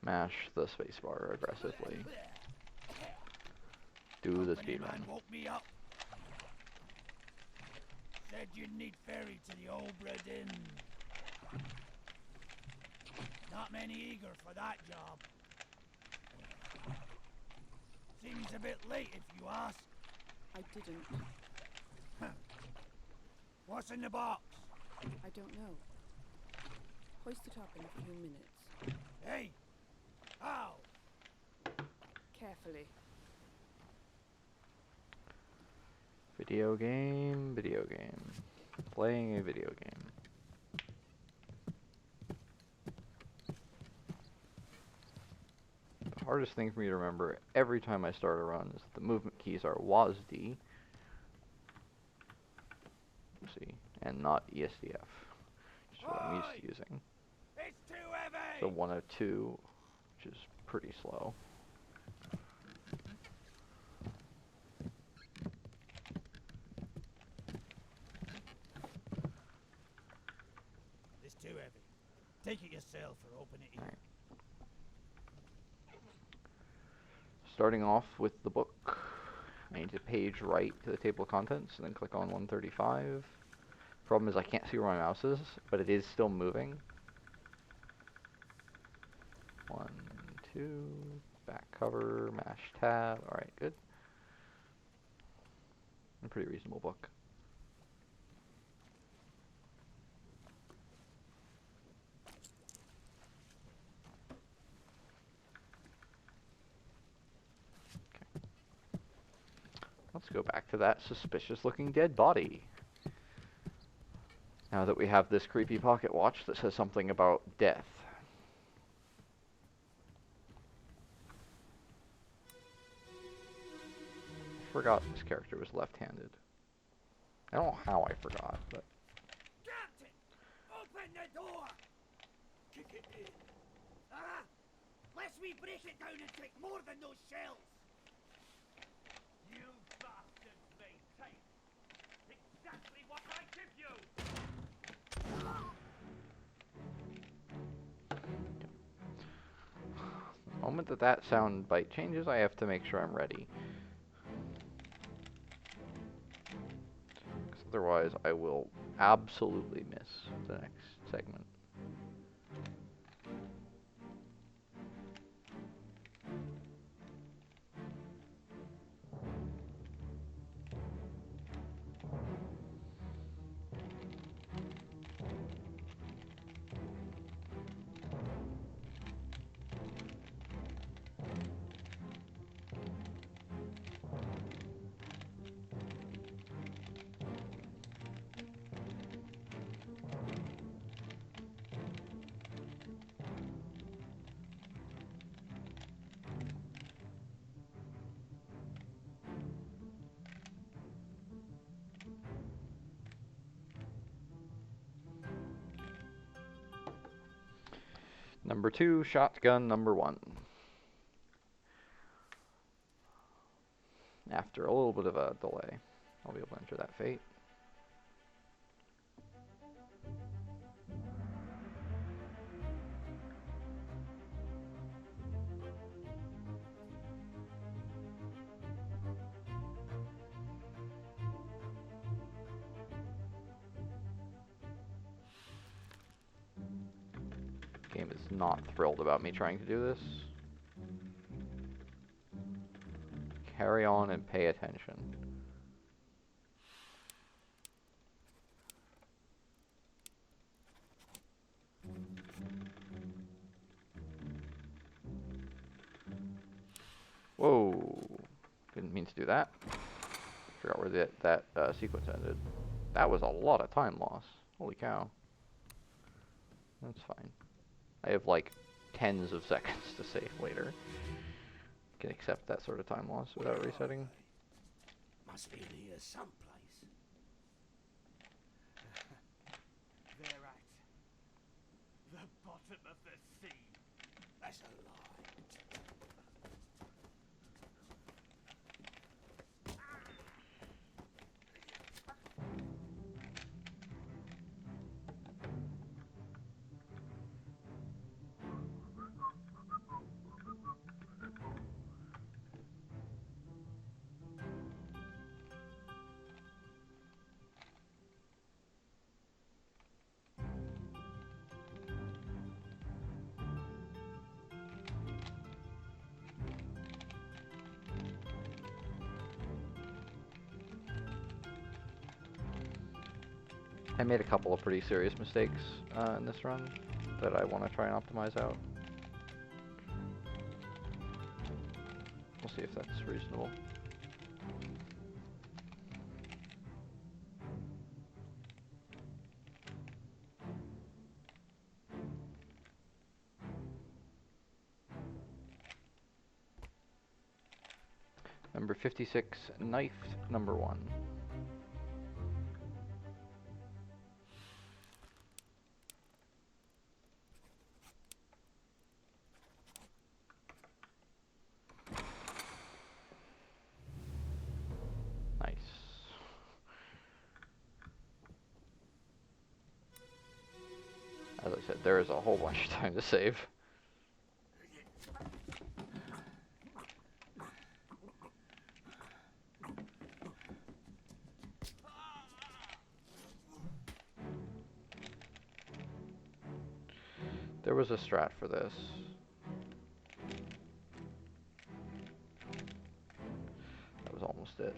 Mash the spacebar aggressively. Do the speedrun. Woke me up. Said you'd need ferry to the Obra Dinn. Not many eager for that job. Seems a bit late if you ask. I didn't. What's in the box? I don't know. Hoist it up in a few minutes. Hey! How? Carefully. Video game, video game. Playing a video game. The hardest thing for me to remember every time I start a run is the movement keys are WASD, see, and not ESDF, which is what I'm used to using. It's too heavy! So 102, which is pretty slow. It's too heavy. Take it yourself or open it here. Right. Starting off with the book, I need to page right to the table of contents and then click on 135. Problem is I can't see where my mouse is, but it is still moving. 1, 2, back cover, mash tab. Alright, good. A pretty reasonable book. Okay. Let's go back to that suspicious looking dead body. Now that we have this creepy pocket watch that says something about death. I forgot this character was left-handed. I don't know how I forgot, but... Captain! Open the door! Kick it in. Lest we break it down and take more than those shells! You bastards may take exactly what I give you! The moment that sound bite changes, I have to make sure I'm ready. Otherwise, I will absolutely miss the next segment. Number 2, shotgun number 1. After a little bit of a delay, I'll be able to enter that fate. Game is not thrilled about me trying to do this. Carry on and pay attention. Whoa. Didn't mean to do that. Forgot where that sequence ended. That was a lot of time loss. Holy cow. That's fine. I have like tens of seconds to save later. Can accept that sort of time loss without resetting. Must be in here someplace. They're at the bottom of the sea. That's a lie. I made a couple of pretty serious mistakes in this run that I want to try and optimize out. We'll see if that's reasonable. Number 56, knifed number 1. Nice. As I said, there is a whole bunch of time to save. There was a strat for this. That was almost it.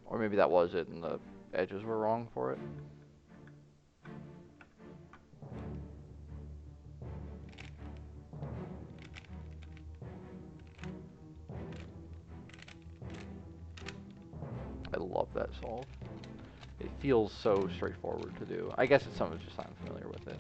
Or maybe that was it and the edges were wrong for it. I love that solve. It feels so straightforward to do. I guess it's someone's just not familiar with it.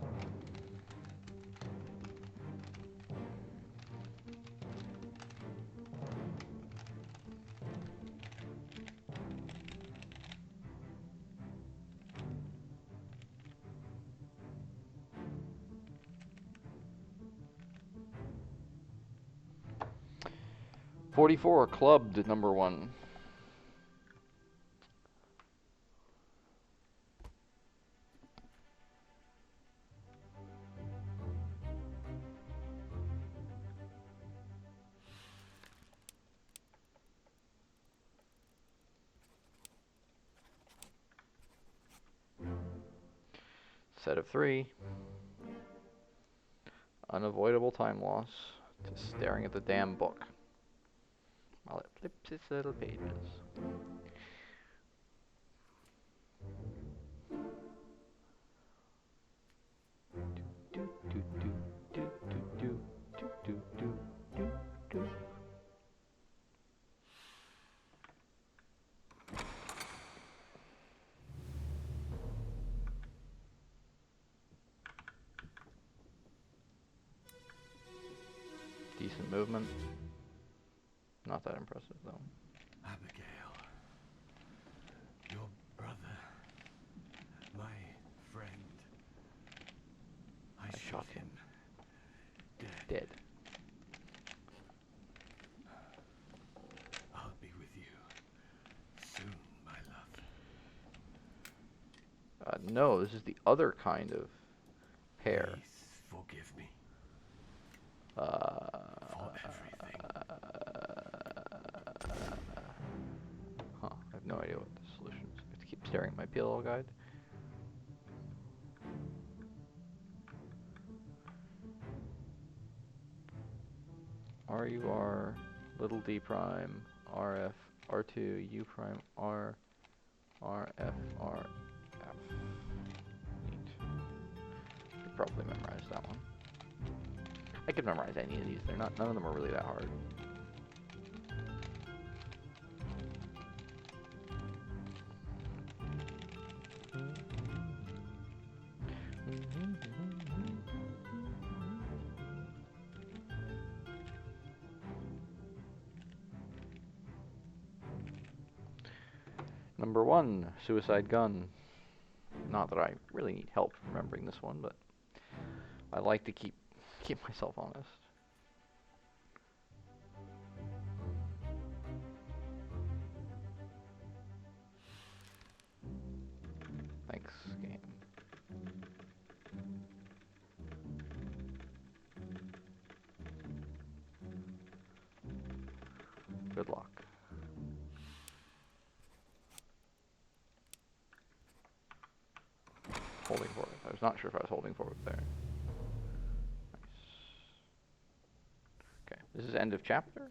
.44 clubbed number 1. Set of 3. Unavoidable time loss to staring at the damn book while it flips its little pages. Decent movement. Not that impressive though. Abigail, your brother, my friend. I shot him dead. I'll be with you soon, my love. No, this is the other kind of pear. Please forgive me For everything. Huh, I have no idea what the solution is. I have to keep staring at my PLL guide. RUR, little d prime, RF, R2, U prime, R, RF, RF. Neat. Could probably memorize that one. I could memorize any of these. None of them are really that hard. Number 1, suicide gun. Not that I really need help remembering this one, but I like to keep myself honest. Thanks, game. Good luck. Holding forward. I was not sure if I was holding forward there. Nice. Okay, this is end of chapter.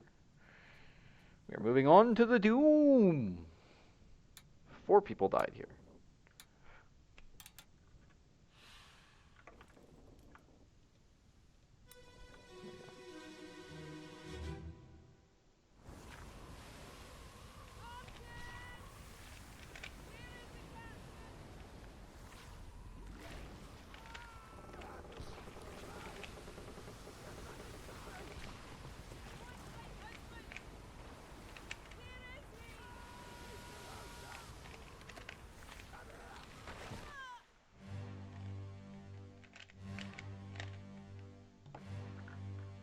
We are moving on to the Doom. 4 people died here.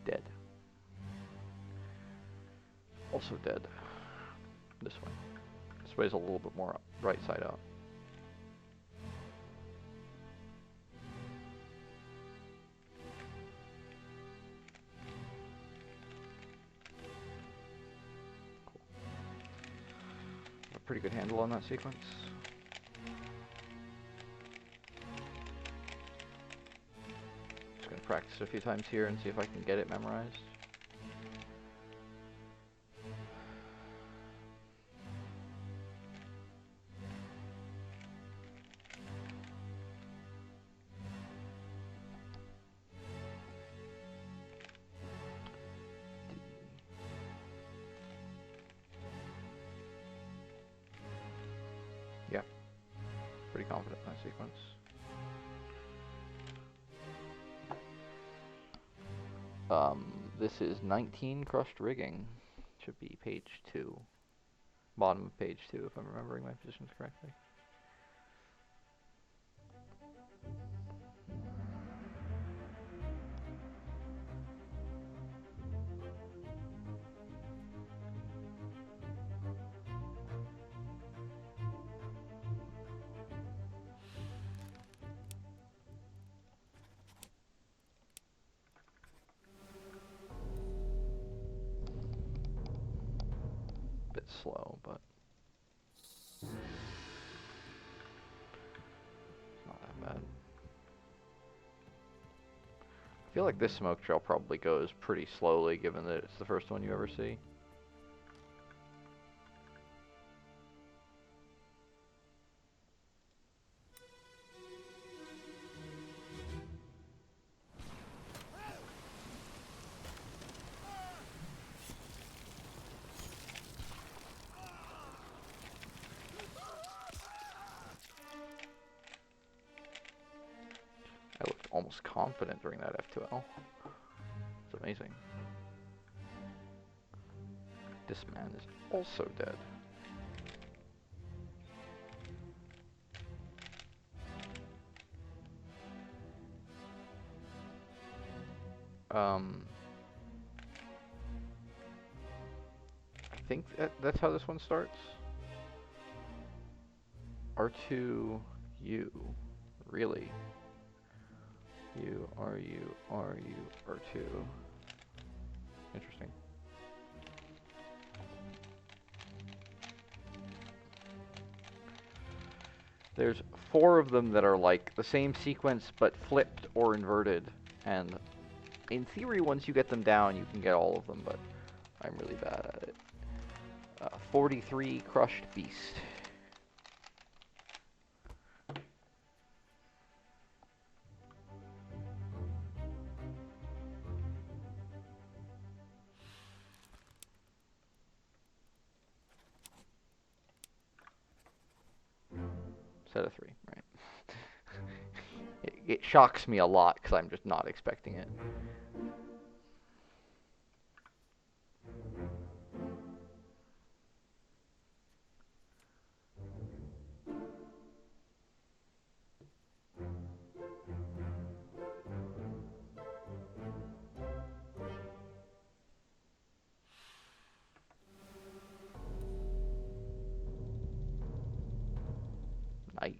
Dead. Also dead. This way. This way's a little bit more right side up. Cool. A pretty good handle on that sequence. Just gonna practice a few times here and see if I can get it memorized. Yeah, pretty confident in that sequence. This is 19 crushed rigging. Should be page 2. Bottom of page 2, if I'm remembering my positions correctly. Bit slow, but it's not that bad. I feel like this smoke trail probably goes pretty slowly, given that it's the first one you ever see. I looked almost confident during that F2L. It's amazing. This man is also dead. I think that's how this one starts. R2, U. Really? U, RU, RU, R2. Interesting. There's 4 of them that are like the same sequence but flipped or inverted, and in theory once you get them down you can get all of them, but I'm really bad at it. 43 crushed beast. Set of 3, right. It shocks me a lot because I'm just not expecting it. Nice.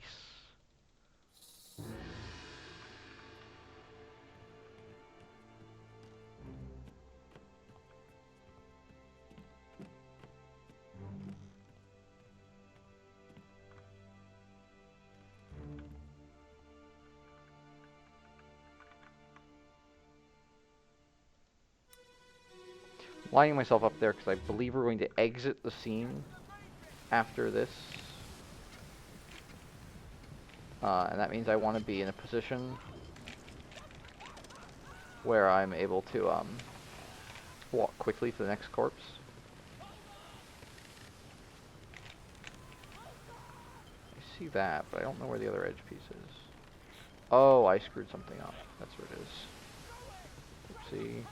lining myself up there because I believe we're going to exit the scene after this. And that means I want to be in a position where I'm able to walk quickly to the next corpse. I see that, but I don't know where the other edge piece is. Oh, I screwed something up. That's what it is. Oopsie.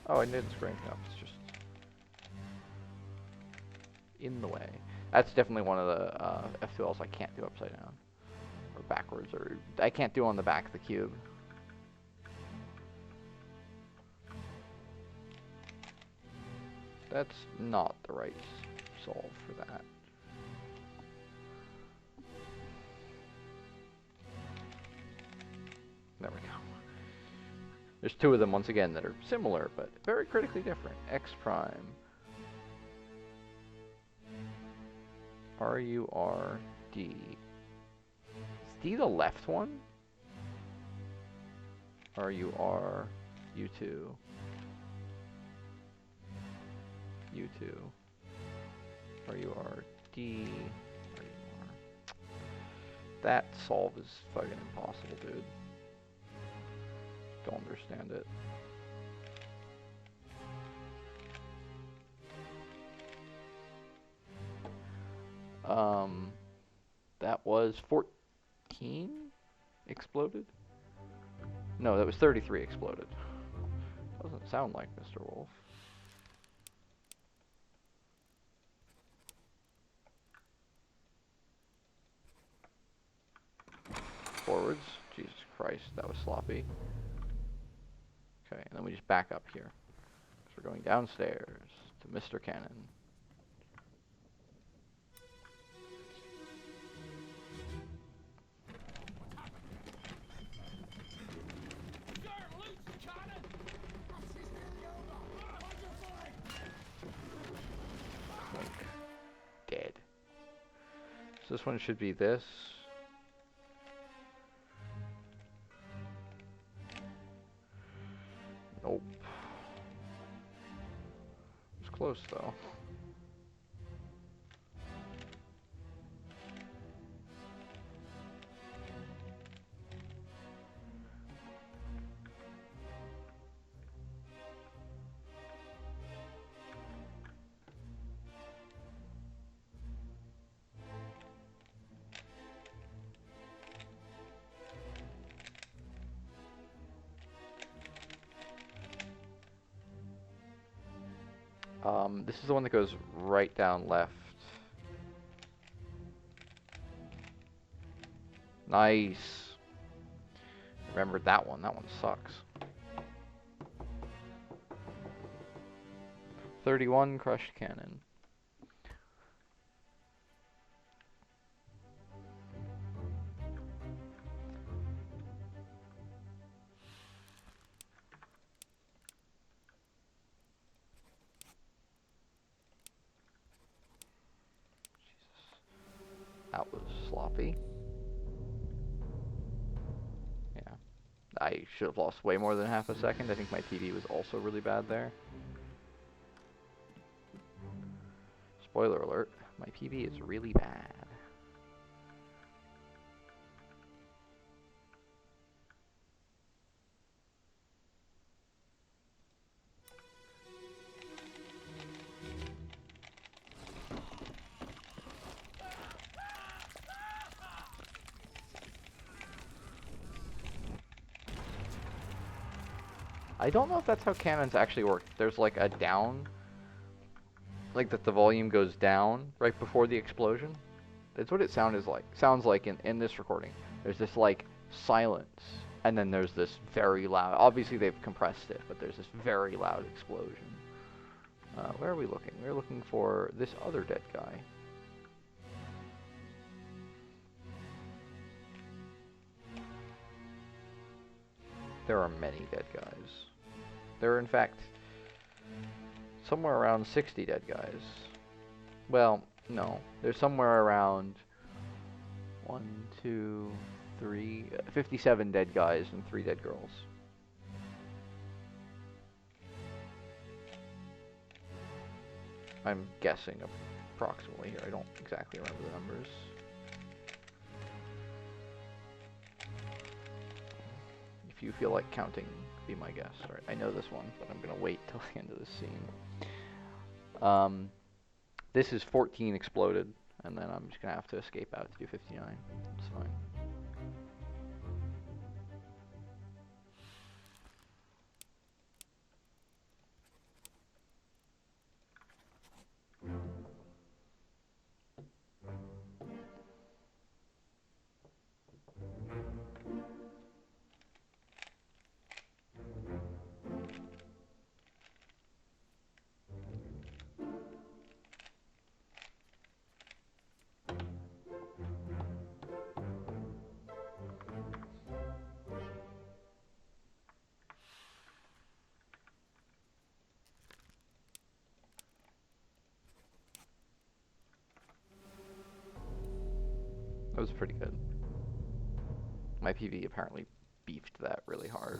Oh, I didn't screw anything up. It's just in the way. That's definitely one of the F2Ls I can't do upside down. Or backwards, or I can't do on the back of the cube. That's not the right solve for that. There we go. There's two of them once again that are similar, but very critically different. X prime. R-U-R-D. Is D the left one? R-U-R, U2. U2. R-U-R-D. R-U-R. That solve is fucking impossible, dude. Don't understand it. That was 14 exploded? No, that was 33 exploded. Doesn't sound like Mr. Wolf. Forwards. Jesus Christ, that was sloppy. Okay, and then we just back up here. So we're going downstairs to Mr. Cannon. Clink. Dead. So this one should be this. Nope. It's close though. This is the one that goes right down left. Nice. Remembered that one. That one sucks. 31 crushed cannon. That was sloppy. Yeah. I should have lost way more than half a second. I think my TV was also really bad there. Spoiler alert, my PB is really bad. I don't know if that's how cannons actually work. There's like a down, like that the volume goes down right before the explosion. That's what it sounds like in this recording. There's this like silence, and then there's this very loud, obviously they've compressed it, but there's this very loud explosion. Where are we looking? We're looking for this other dead guy. There are many dead guys. There are, in fact, somewhere around 60 dead guys. Well, no. There's somewhere around 1, 2, 3, 57 dead guys and 3 dead girls. I'm guessing approximately here. I don't exactly remember the numbers. If you feel like counting, be my guest. Alright, I know this one, but I'm gonna wait till the end of this scene. This is 14 exploded, and then I'm just gonna have to escape out to do 59. It's fine. That was pretty good. My PV apparently beefed that really hard.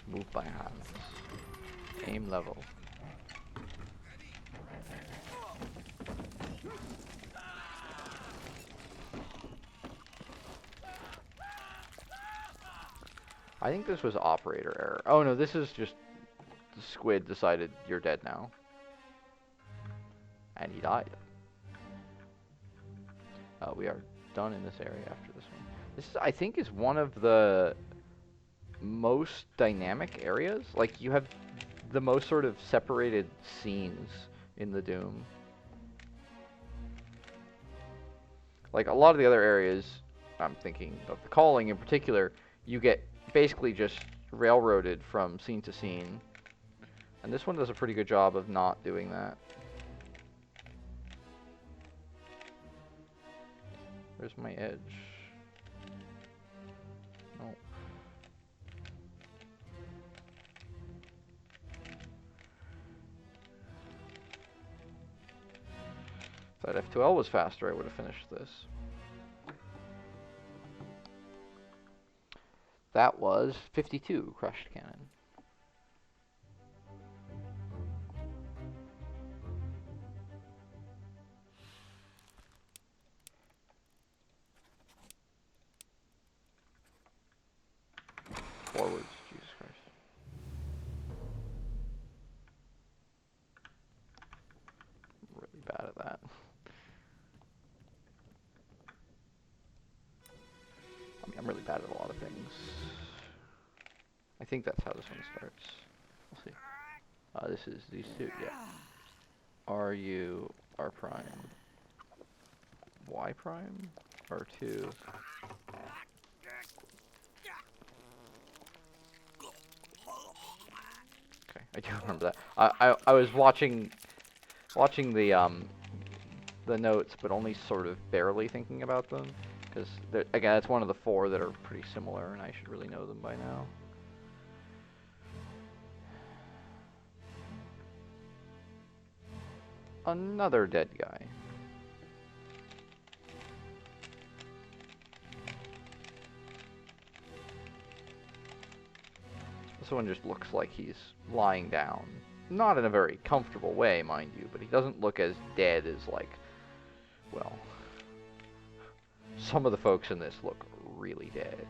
Move by hands. Aim level. I think this was operator error. Oh no, this is just the squid decided you're dead now. And he died. We are done in this area after this one. This is, I think, is one of the most dynamic areas. Like, you have the most sort of separated scenes in the Doom. Like, a lot of the other areas, I'm thinking of the Calling in particular, you get basically just railroaded from scene to scene. And this one does a pretty good job of not doing that. Where's my edge? Oh. If that F2L was faster, I would have finished this. That was 52 crushed cannon. Forwards, Jesus Christ. I'm really bad at that. I mean, I'm really bad at a lot of things. I think that's how this one starts. We'll see. This is these two, yeah. RU, R prime, Y prime, R2. Okay, I do remember that. I was watching the notes, but only sort of barely thinking about them, because again, that's one of the four that are pretty similar, and I should really know them by now. Another dead guy. This one just looks like he's lying down. Not in a very comfortable way, mind you, but he doesn't look as dead as, like, well, some of the folks in this look really dead.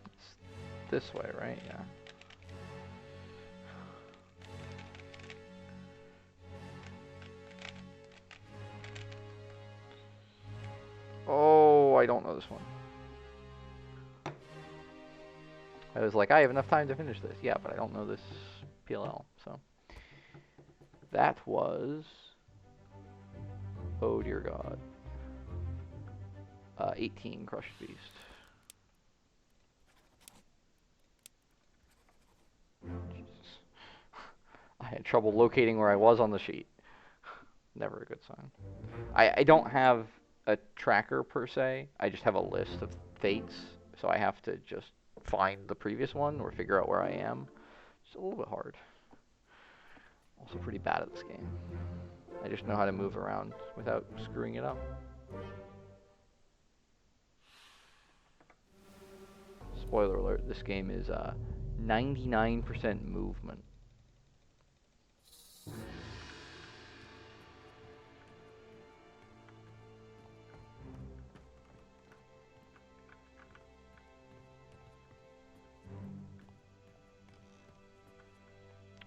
It's this way, right? Yeah. Oh, I don't know this one. I was like, I have enough time to finish this. Yeah, but I don't know this PLL, so. That was... Oh, dear God. 18 Crushed Beast. Jesus. I had trouble locating where I was on the sheet. Never a good sign. I don't have a tracker per se. I just have a list of fates, so I have to just find the previous one or figure out where I am. It's a little bit hard. Also pretty bad at this game. I just know how to move around without screwing it up. Spoiler alert, this game is 99% movement.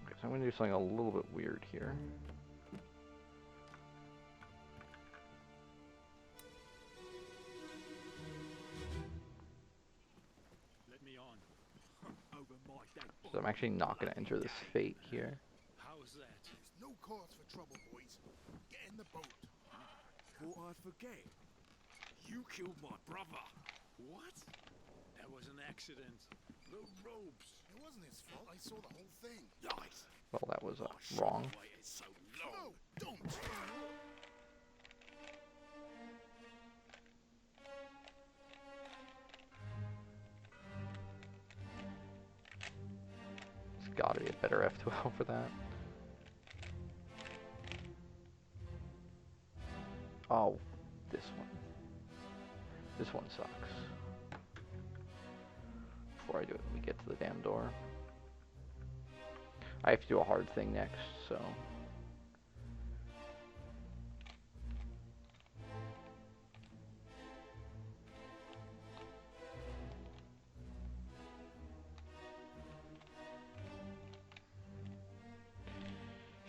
Okay, so I'm going to do something a little bit weird here. Let me on. Over my dead So I'm actually not going to enter this fate here. How's that? There's no cause for trouble, boys. Get in the boat. Thought I'd forget. You killed my brother. What? That was an accident. The ropes. It wasn't his fault. I saw the whole thing. Yikes. Well, that was I shouldn't wrong. have waited so long. No, don't. There's got to be a better F12 for that. Oh, this one. This one sucks. Before I do it, let me get to the damn door. I have to do a hard thing next, so...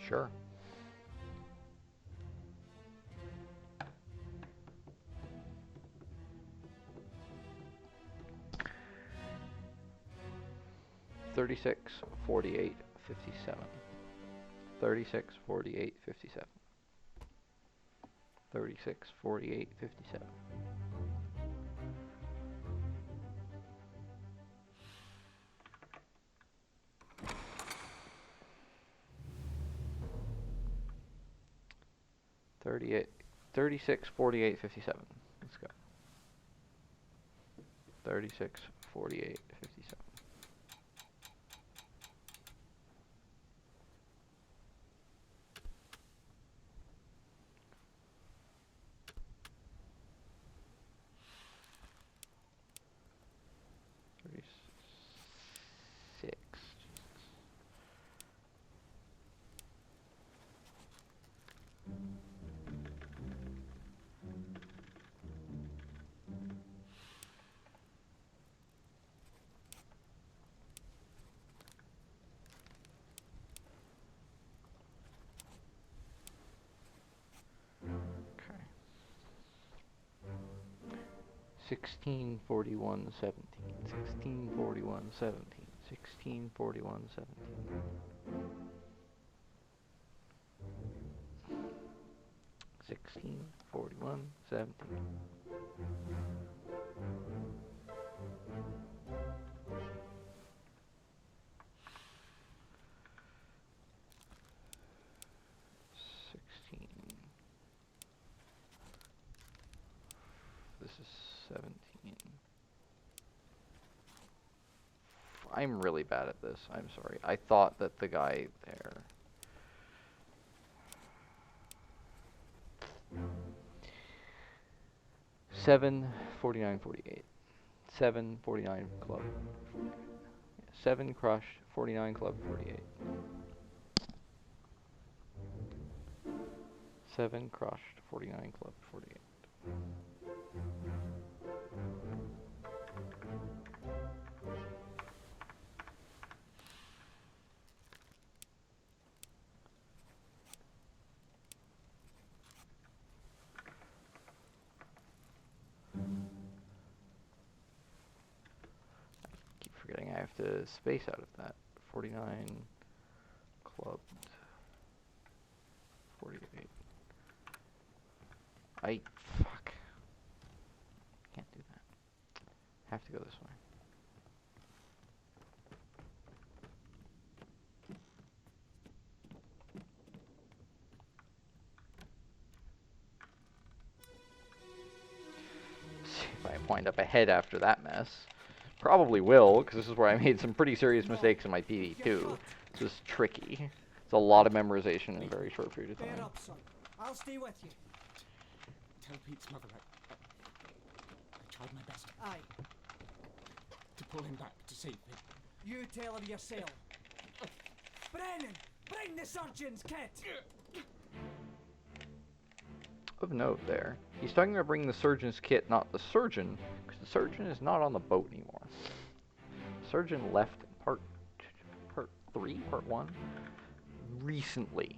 Sure. $36, $48, $57. $36, $48, $57. $36, $48, $57. $38, $36, $48, $57. Let's go. $36, $48, $57. Six. Okay. 16, 41, 17. 16, 41, 17. 16, 41, 17. 16, 41, 17. This is 17. I'm really bad at this. I'm sorry. I thought that the guy there... Seven, 49, 48. 7, 49, club. 7, crushed, 49, club, 48. 7, crushed, 49, club, 48. Keep forgetting I have to space out of that. 49, clubbed, 48. Fuck. Can't do that. Have to go this way. wind up ahead after that mess. Probably will, because this is where I made some pretty serious mistakes in my PV2. This is tricky. It's a lot of memorization in a very short period of Bear time. up, son. I'll stay with you. Tell Pete's mother I tried my best Aye, to pull him back to safety. you tell her yourself. Brennan, bring the surgeon's kit. Of note there, he's talking about bringing the surgeon's kit, not the surgeon, because the surgeon is not on the boat anymore. The surgeon left part 3, part 1, recently.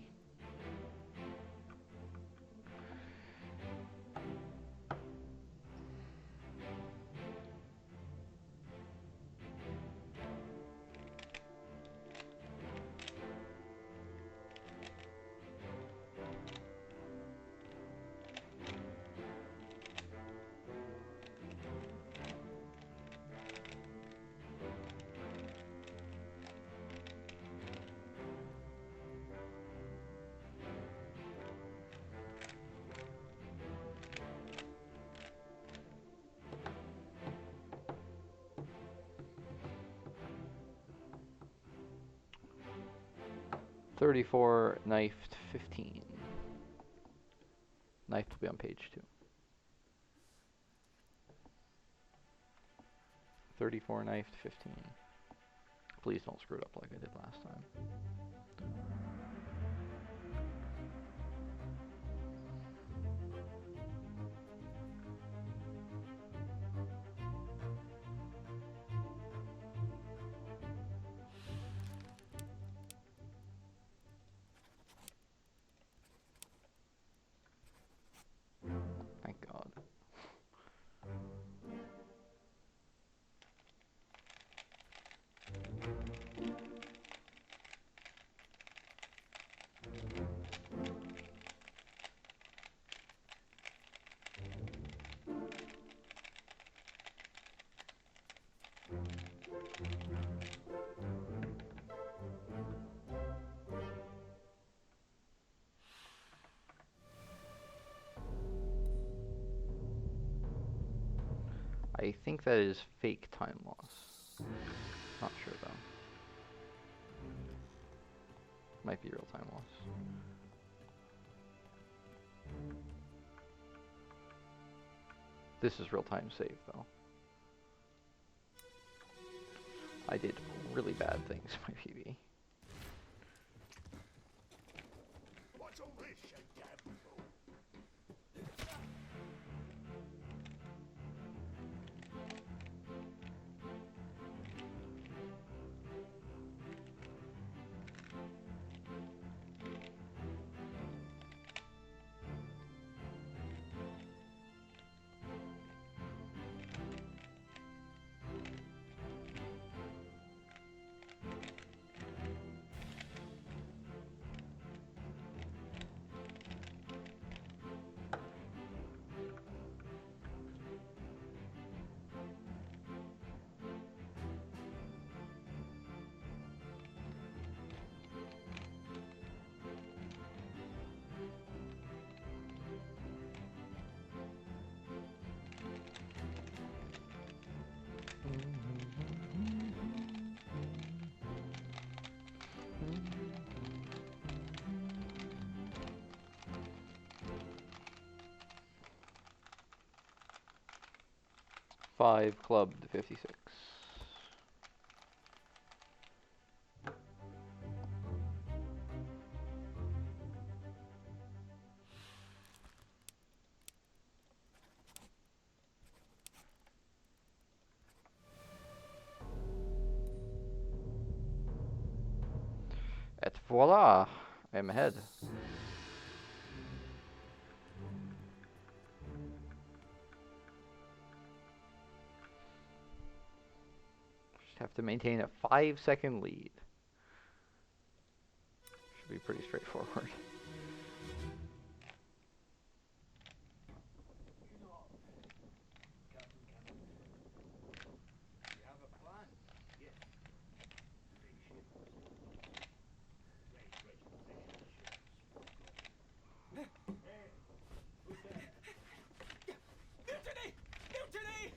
.34 knifed 15. Knifed will be on page 2. 34 knifed 15. Please don't screw it up like I did last time. Thank God. I think that is fake time loss. Not sure though. Might be real time loss. This is real time save though. I did really bad things in my PV. What's all this, you damn fool? Five club to 56. Et voila! I am ahead. Just have to maintain a 5-second lead. Should be pretty straightforward. You have a plan? Yes. Big ship. Right, position ships. Hey, who's there? Mutiny! Mutiny!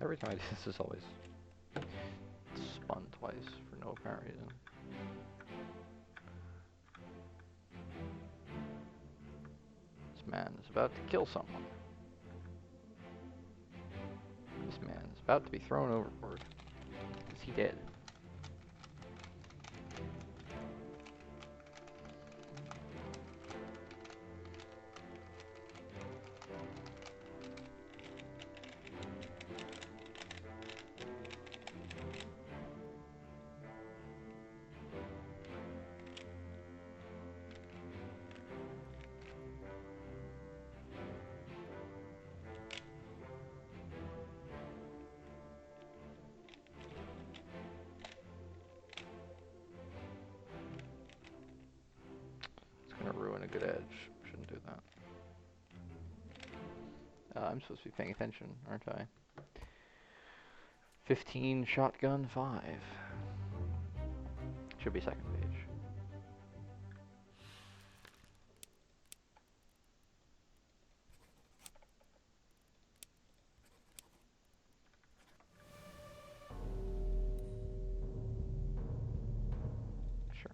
Every time I do this is always spun twice for no apparent reason. This man is about to kill someone. This man is about to be thrown overboard. Is he dead? It's gonna ruin a good edge. Shouldn't do that. I'm supposed to be paying attention, aren't I? 15 shotgun 5. Should be second page. Sure.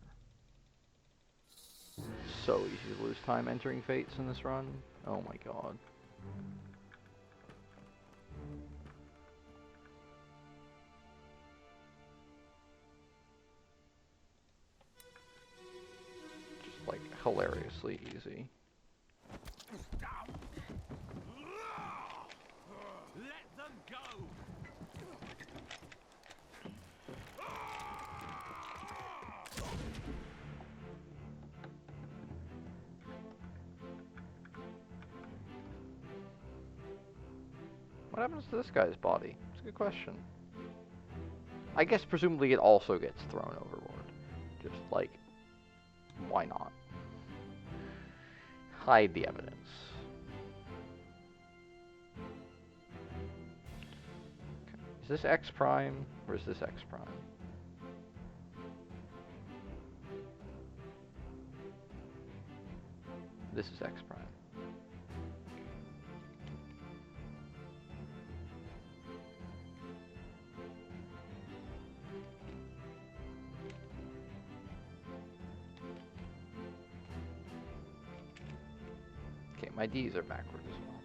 So easy to lose time entering fates in this run. Oh my god. Just like hilariously easy. Let them go! What happens to this guy's body? It's a good question. I guess presumably it also gets thrown overboard. Just like, why not? Hide the evidence. Okay. Is this X prime or is this X prime? This is X prime. Okay, my D's are backward as well.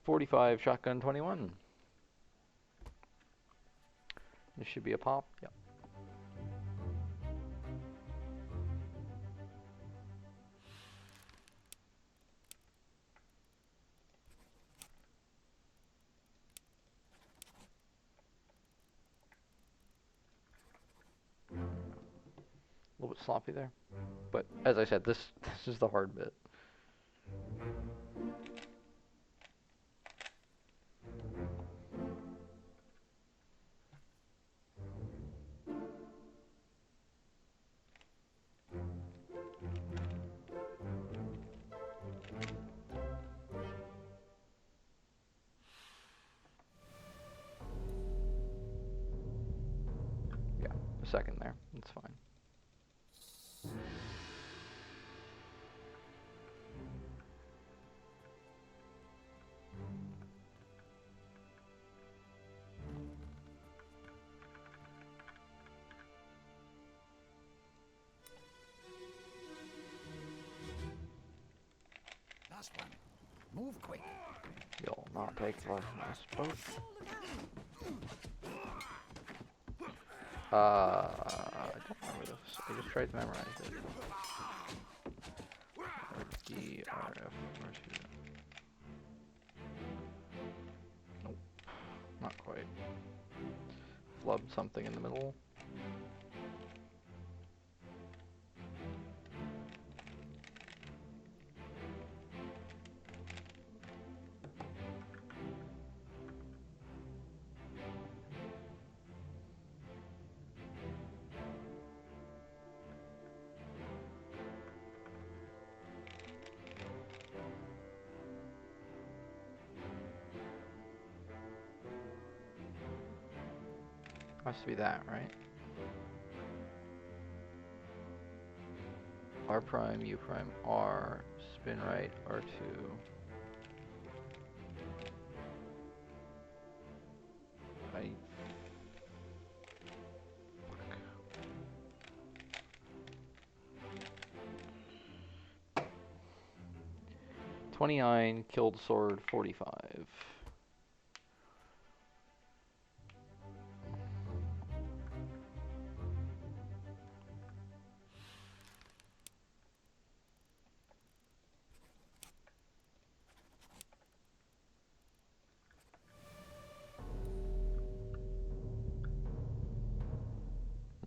45 shotgun 21. This should be a pop. Yep. A little bit sloppy there. But as I said, this is the hard bit. Yeah, a second there. It's fine. Last one. Move quick. You'll not take the last boat. I don't remember this. I just tried to memorize it. D, R, F, R2. Nope. Not quite. Flub something in the middle. Has to be that, right? R prime, U prime, R, spin right, R2. I 29 killed sword 45.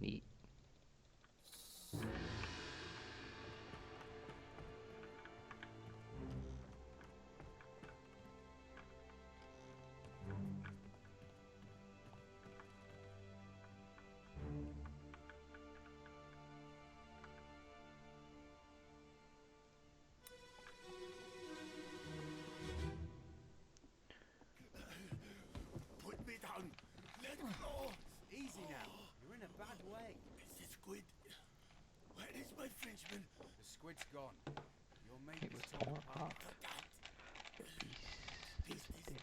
Neat. Put me down. Let go. Easy now. You're in a bad way. Mr. Squid. Where is my Frenchman? The squid's gone. Your mate He is was torn torn apart. apart. The beast is dead.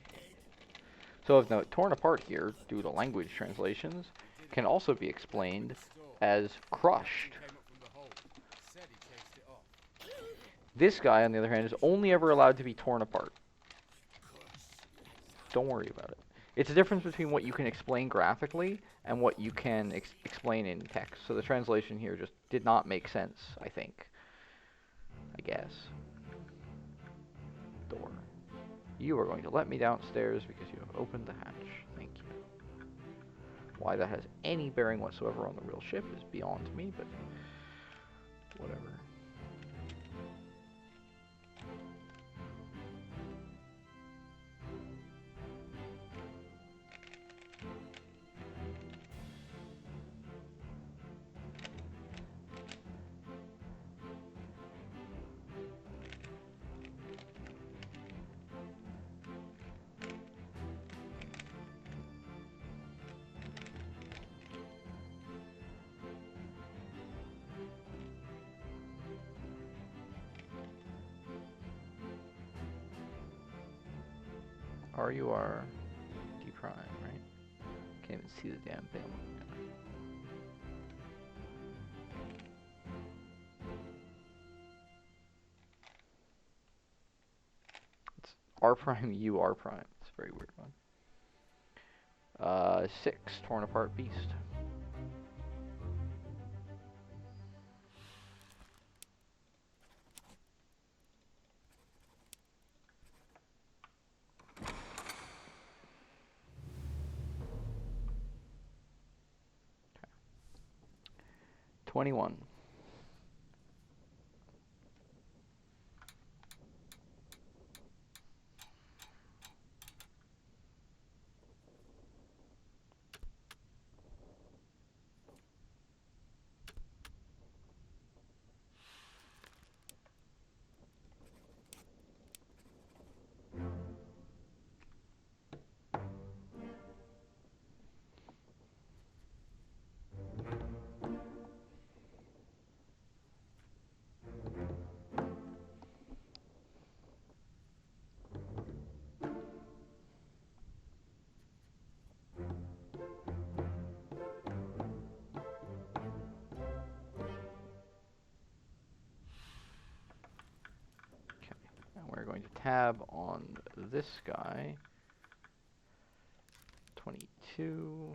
So of note, torn apart here, due to language translations, can also be explained as crushed. Came up from the hole. Said he chased it off. This guy, on the other hand, is only ever allowed to be torn apart. Don't worry about it. It's a difference between what you can explain graphically and what you can explain in text. So the translation here just did not make sense, I think. I guess. Door. You are going to let me downstairs because you have opened the hatch. Thank you. Why that has any bearing whatsoever on the real ship is beyond me, but whatever. R U R D prime, right? Can't even see the damn thing. It's R prime U R prime. It's a very weird one. 6 torn apart beast. Okay. 21. And we're going to tab on this guy. 22.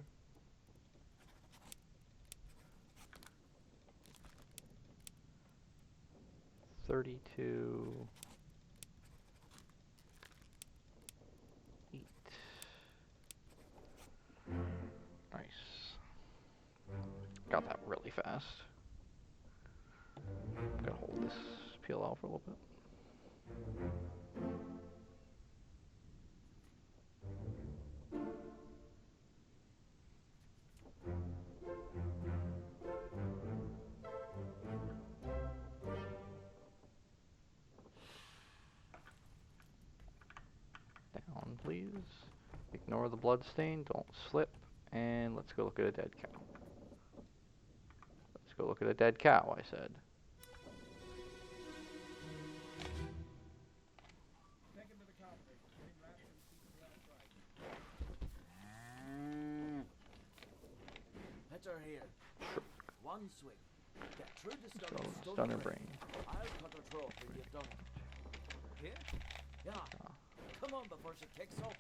32. 8. Nice. Got that really fast. I'm gonna hold this PLL for a little bit. Down, please. Ignore the blood stain. Don't slip. And let's go look at a dead cow. Let's go look at a dead cow, I said. here. One swing. Get through the So, stunner, stunner brain. I'll cut her throat when you've done it. Here? Yeah. Come on before she kicks up.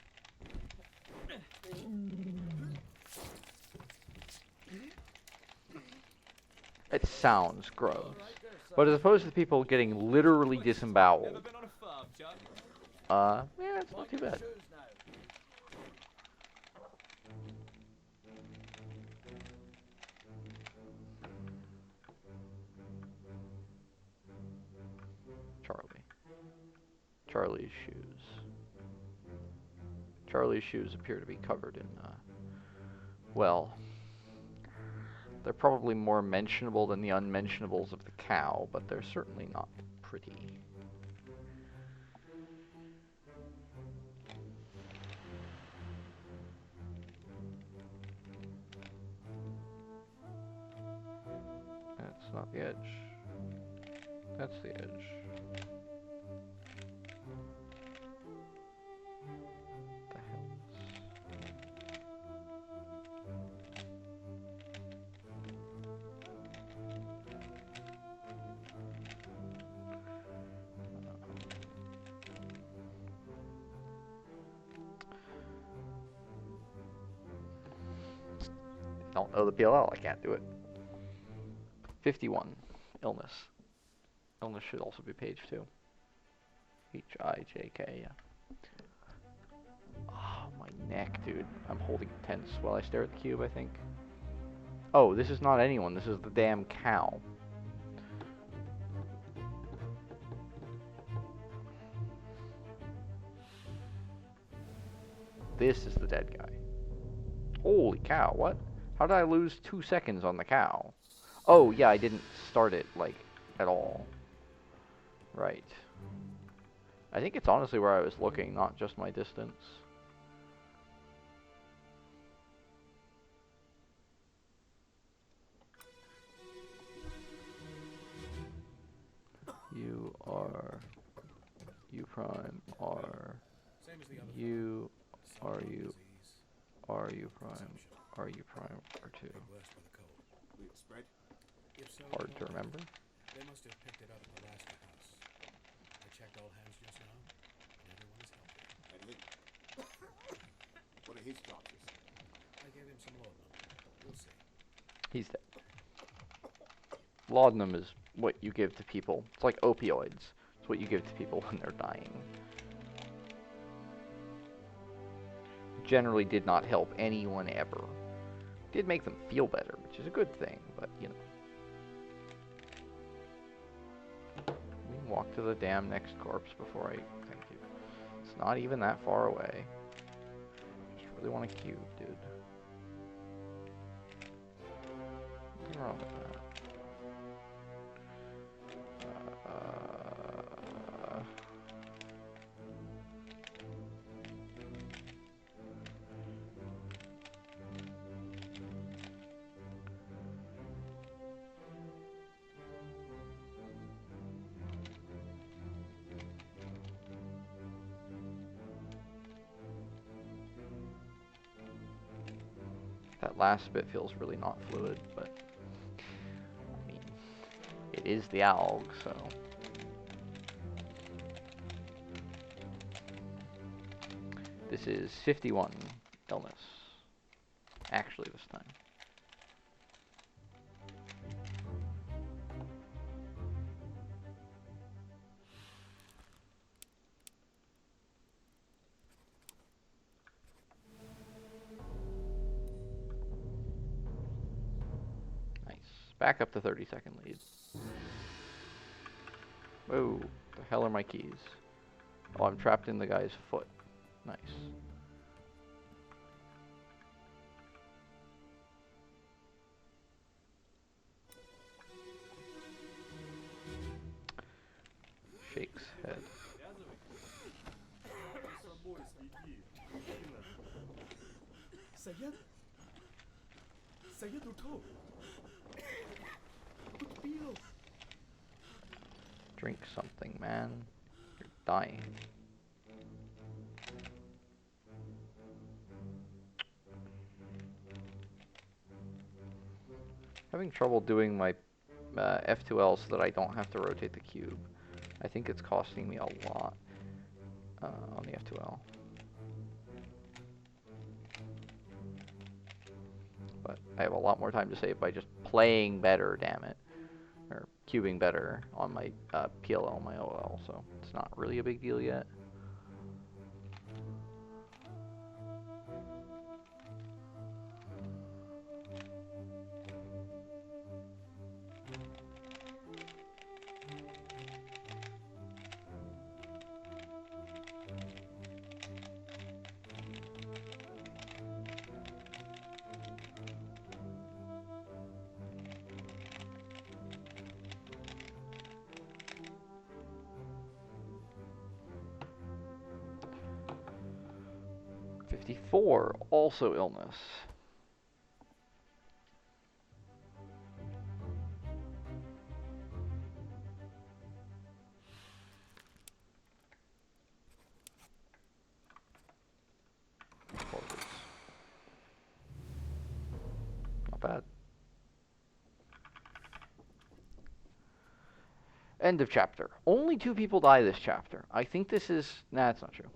It sounds gross. All right there, son. But as opposed to the people getting literally Never disemboweled, been on a farm, Chuck? yeah, it's not Mind too your bad. shoes now. Charlie. Charlie's shoes. Charlie's shoes appear to be covered in, well, they're probably more mentionable than the unmentionables of the cow, but they're certainly not pretty. That's not the edge. That's the edge. The hell is... Don't know the PLL, I can't do it. 51. Illness. Illness should also be page 2. H-I-J-K, yeah. Oh, my neck, dude. I'm holding it tense while I stare at the cube, I think. Oh, this is not anyone. This is the damn cow. This is the dead guy. Holy cow, what? How did I lose 2 seconds on the cow? Oh, yeah, I didn't start it, like, at all. Right. I think it's honestly where I was looking, not just my distance. You are... You prime are... Same as the other You fellow. are Some you... disease, Are you prime? consumption, Are you prime or 2? made worse by the cold. Will it spread? If so, Hard we to don't know. remember. They must have picked it up at the last house. I checked all hands just now, and everyone is healthy. Anything? What are his chances? I gave him some laudanum. We'll see. He's dead. Laudanum is what you give to people. It's like opioids. It's what you give to people when they're dying. Generally did not help anyone ever. Did make them feel better, which is a good thing, but you know. Let me walk to the damn next corpse before I... Thank you. It's not even that far away. Just really want a cube, dude. What's wrong with that? That last bit feels really not fluid, but I mean, it is the alg, so. This is 51 illness. Actually, this time. Nice. Back up to 30-second lead. Whoa, the hell are my keys? Oh, I'm trapped in the guy's foot. Nice. Shakes head. Syed Syed उठो कुछ P low Drink something, man. You're dying. Having trouble doing my F2L so that I don't have to rotate the cube. I think it's costing me a lot on the F2L. But I have a lot more time to save by just playing better, damn it. Or cubing better on my PLL, my OL, so it's not really a big deal yet. '54, also illness. Not bad. End of chapter. Only 2 people die this chapter. I think this is... Nah, that's not true.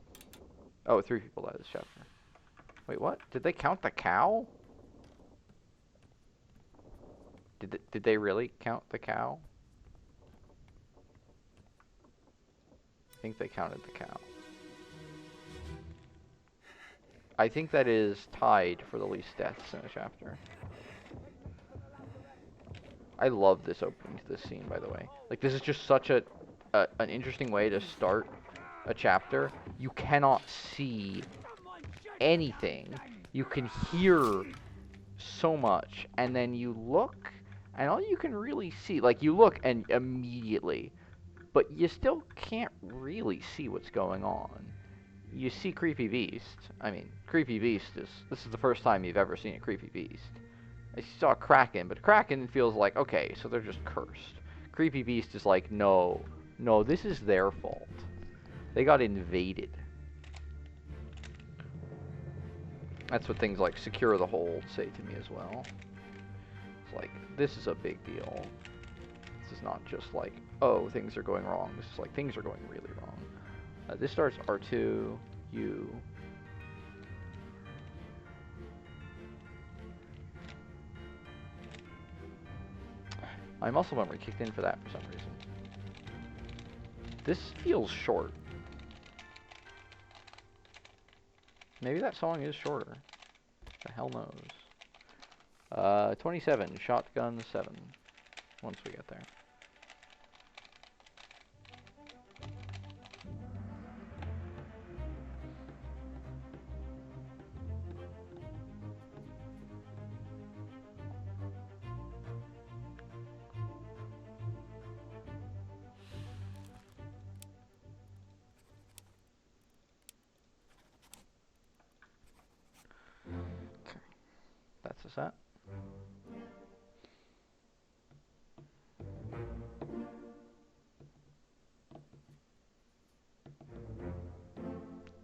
Oh, 3 people die this chapter. Wait, what? Did they count the cow? Did they really count the cow? I think they counted the cow. I think that is tied for the least deaths in a chapter. I love this opening to this scene, by the way. Like, this is just such an interesting way to start a chapter. You cannot see anything. You can hear so much, and then you look, and all you can really see, like, you look and immediately, but you still can't really see what's going on. You see Creepy Beast. I mean, Creepy Beast this is the first time you've ever seen a Creepy Beast. I saw Kraken, but Kraken feels like, okay, so they're just cursed. Creepy Beast is like, no, this is their fault. They got invaded. That's what things like Secure the Hold say to me as well. It's like, this is a big deal. This is not just like, oh, things are going wrong. This is like, things are going really wrong. This starts R2, U. My muscle memory kicked in for that for some reason. This feels short. Maybe that song is shorter. The hell knows. 27, Shotgun 7. Once we get there. That's a set.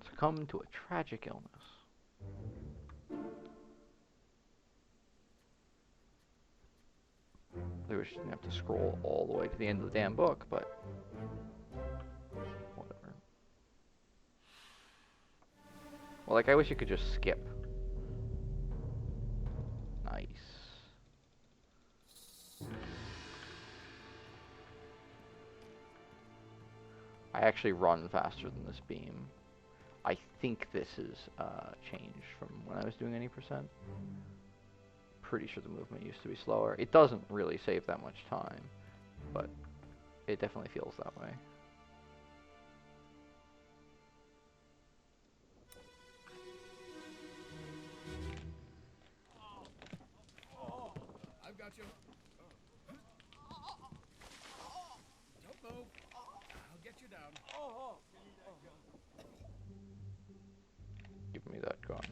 Succumb to a tragic illness. I wish I didn't have to scroll all the way to the end of the damn book, but whatever. Well, like, I wish you could just skip. Nice. I actually run faster than this beam. I think this is changed from when I was doing any percent. Pretty sure the movement used to be slower. It doesn't really save that much time, but it definitely feels that way. I've got you. Don't move. I'll get you down. Give me that gun.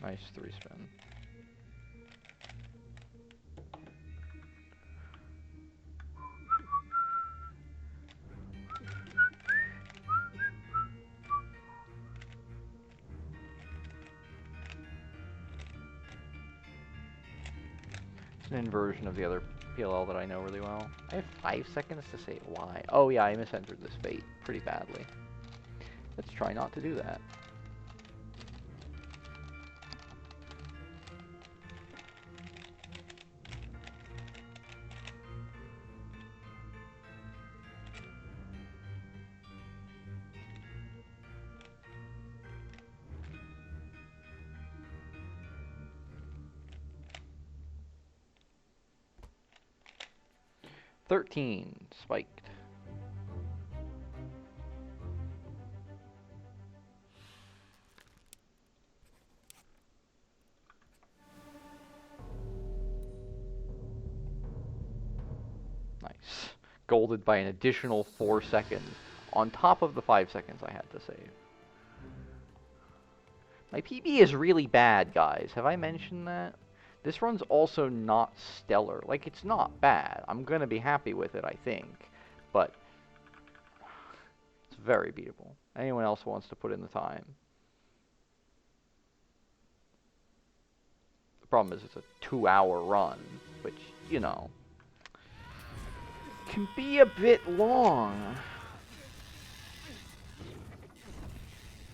Nice 3-spin. an inversion of the other PLL that I know really well. I have 5 seconds to say why. Oh yeah, I misentered this fate pretty badly. Let's try not to do that. $13 spiked. Nice. Golded by an additional 4 seconds on top of the 5 seconds I had to save. My PB is really bad, guys. Have I mentioned that? This run's also not stellar. Like, it's not bad. I'm gonna be happy with it, I think. But it's very beatable. Anyone else wants to put in the time. The problem is it's a 2-hour run, which, you know, can be a bit long.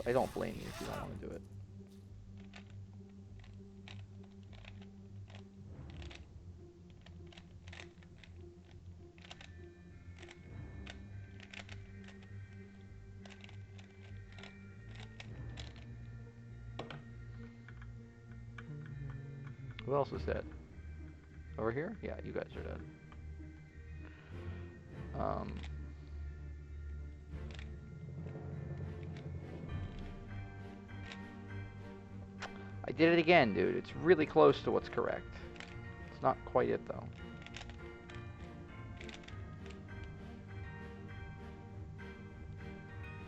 I don't blame you if you don't want to do it. Who else is dead? Over here? Yeah, you guys are dead. I did it again, dude. It's really close to what's correct. It's not quite it, though.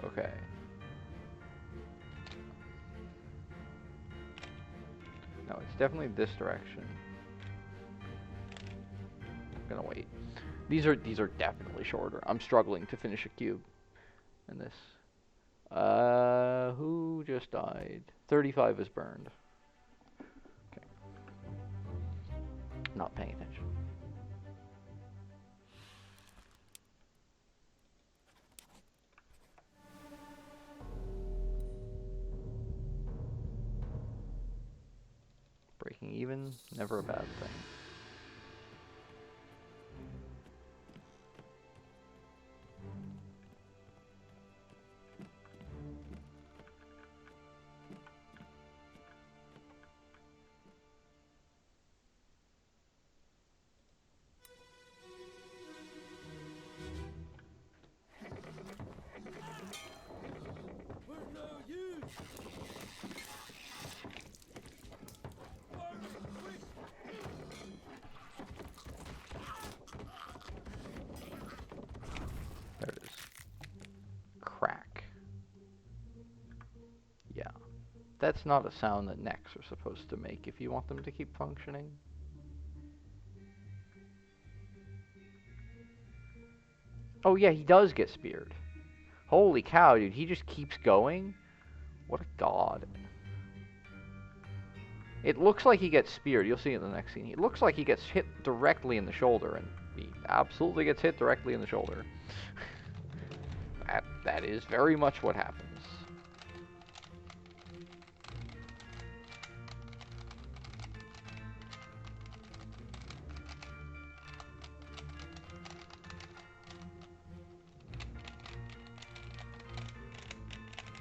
Okay. No, it's definitely this direction. I'm gonna wait. These are definitely shorter. I'm struggling to finish a cube in this. Who just died? 35 is burned. Okay. Not paying attention. Breaking even, never a bad thing. There it is. Crack. Yeah. That's not a sound that necks are supposed to make if you want them to keep functioning. Oh yeah, he does get speared. Holy cow, dude, he just keeps going? What a god. It looks like he gets speared. You'll see in the next scene. It looks like he gets hit directly in the shoulder, and he absolutely gets hit directly in the shoulder. That is very much what happens.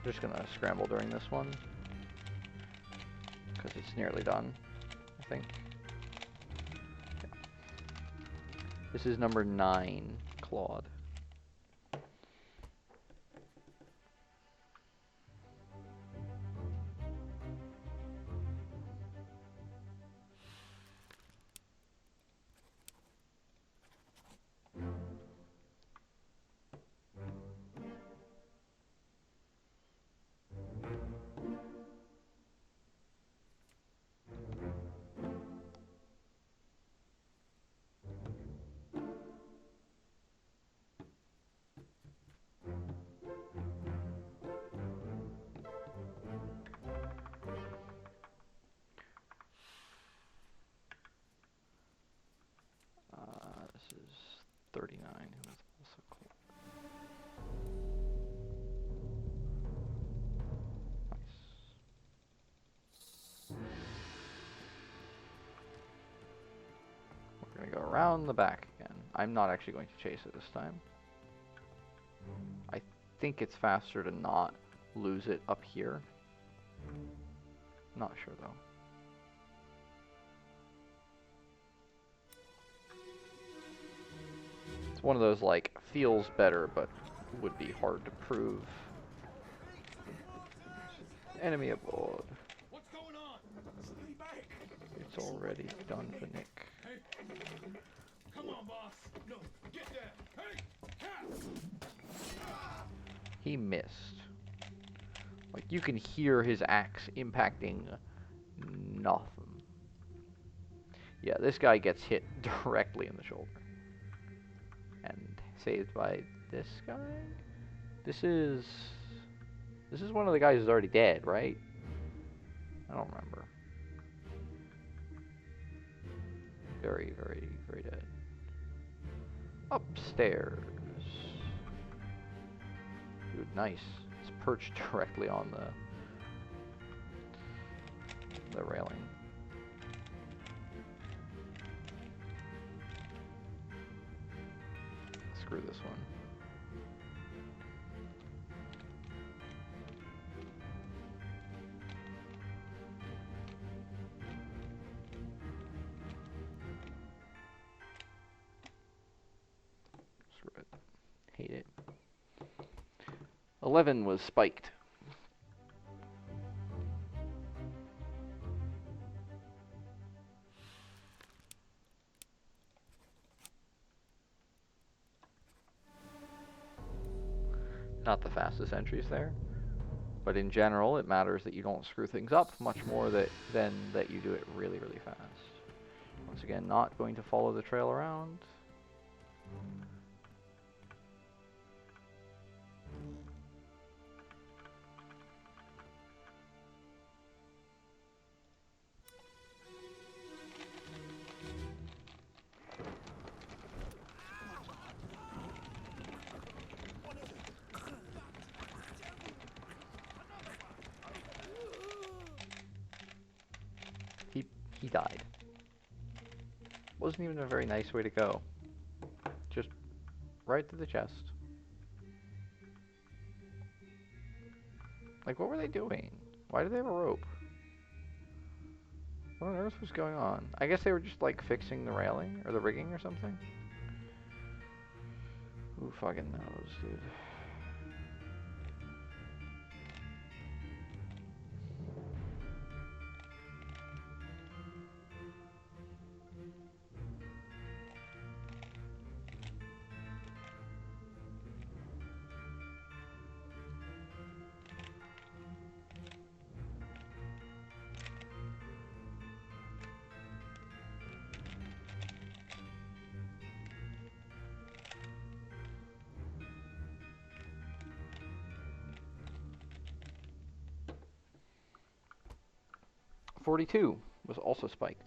Just gonna scramble during this one, because it's nearly done, I think. Yeah. This is number 9, Claude. 39, who was also cool. Nice. We're gonna go around the back again. I'm not actually going to chase it this time. I think it's faster to not lose it up here. Not sure though. It's one of those like feels better but would be hard to prove. Enemy aboard. What's going on? Stay back. It's already done for Nick. Hey, come on, boss. No, get there. Hey, He missed. Like you can hear his axe impacting nothing. Yeah, this guy gets hit directly in the shoulder. And saved by this guy? This is one of the guys who's already dead, right? I don't remember. Very, very, very dead. Upstairs. Dude, nice. It's perched directly on the railing. Screw this one. Screw it. Hate it. 11 was spiked. Not the fastest entries there, but in general it matters that you don't screw things up much more than that you do it really, really fast. Once again, not going to follow the trail around. He died. Wasn't even a very nice way to go. Just right to the chest. Like, what were they doing? Why do they have a rope? What on earth was going on? I guess they were just, like, fixing the railing or the rigging or something? Who fucking knows, dude? .42 was also spiked.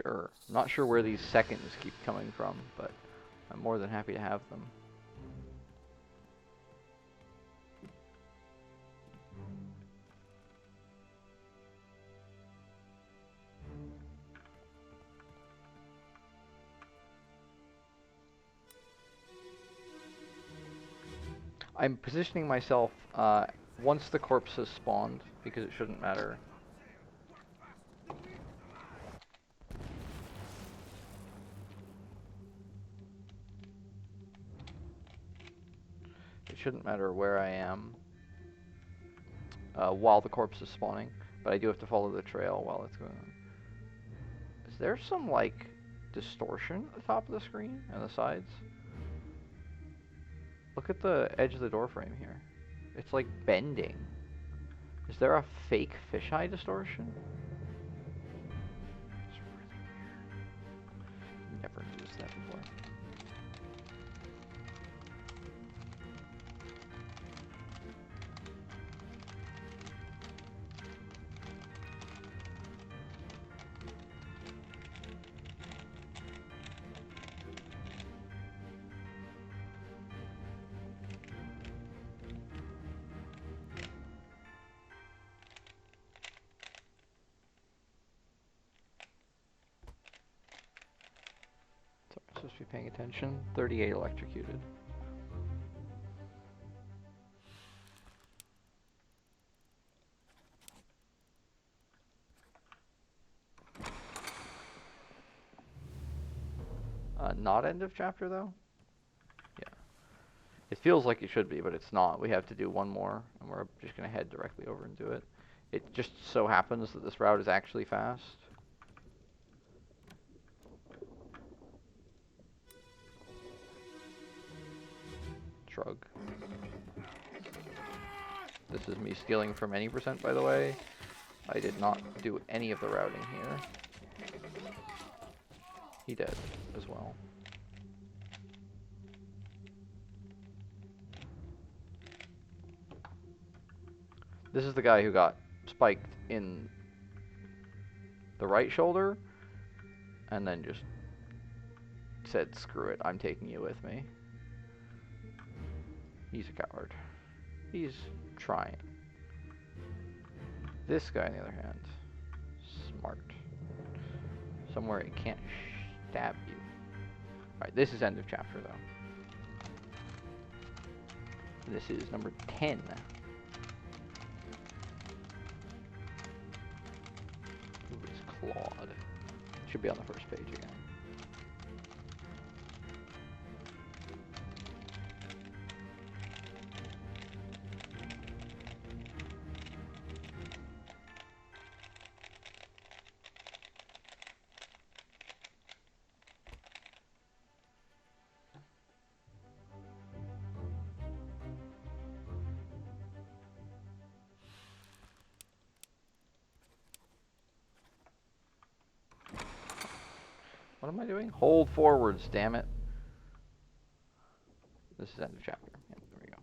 Sure. Not sure where these seconds keep coming from, but I'm more than happy to have them. I'm positioning myself once the corpse has spawned, because it shouldn't matter. It shouldn't matter where I am while the corpse is spawning, but I do have to follow the trail while it's going on. Is there some, like, distortion at the top of the screen and the sides? Look at the edge of the door frame here. It's, like, bending. Is there a fake fisheye distortion? It's really weird. Never noticed that before. Supposed to be paying attention. 38 electrocuted. Not end of chapter though? Yeah. It feels like it should be, but it's not. We have to do one more, and we're just going to head directly over and do it. It just so happens that this route is actually fast. Shrug. This is me stealing from any percent, by the way. I did not do any of the routing here. He dead as well. This is the guy who got spiked in the right shoulder and then just said, screw it, I'm taking you with me. He's a coward. He's trying. This guy, on the other hand, smart. Somewhere it can't stab you. Alright, this is end of chapter, though. This is number 10. Who is Claude? Should be on the first page again. What am I doing? Hold forwards, damn it. This is end of chapter. Yep, there we go.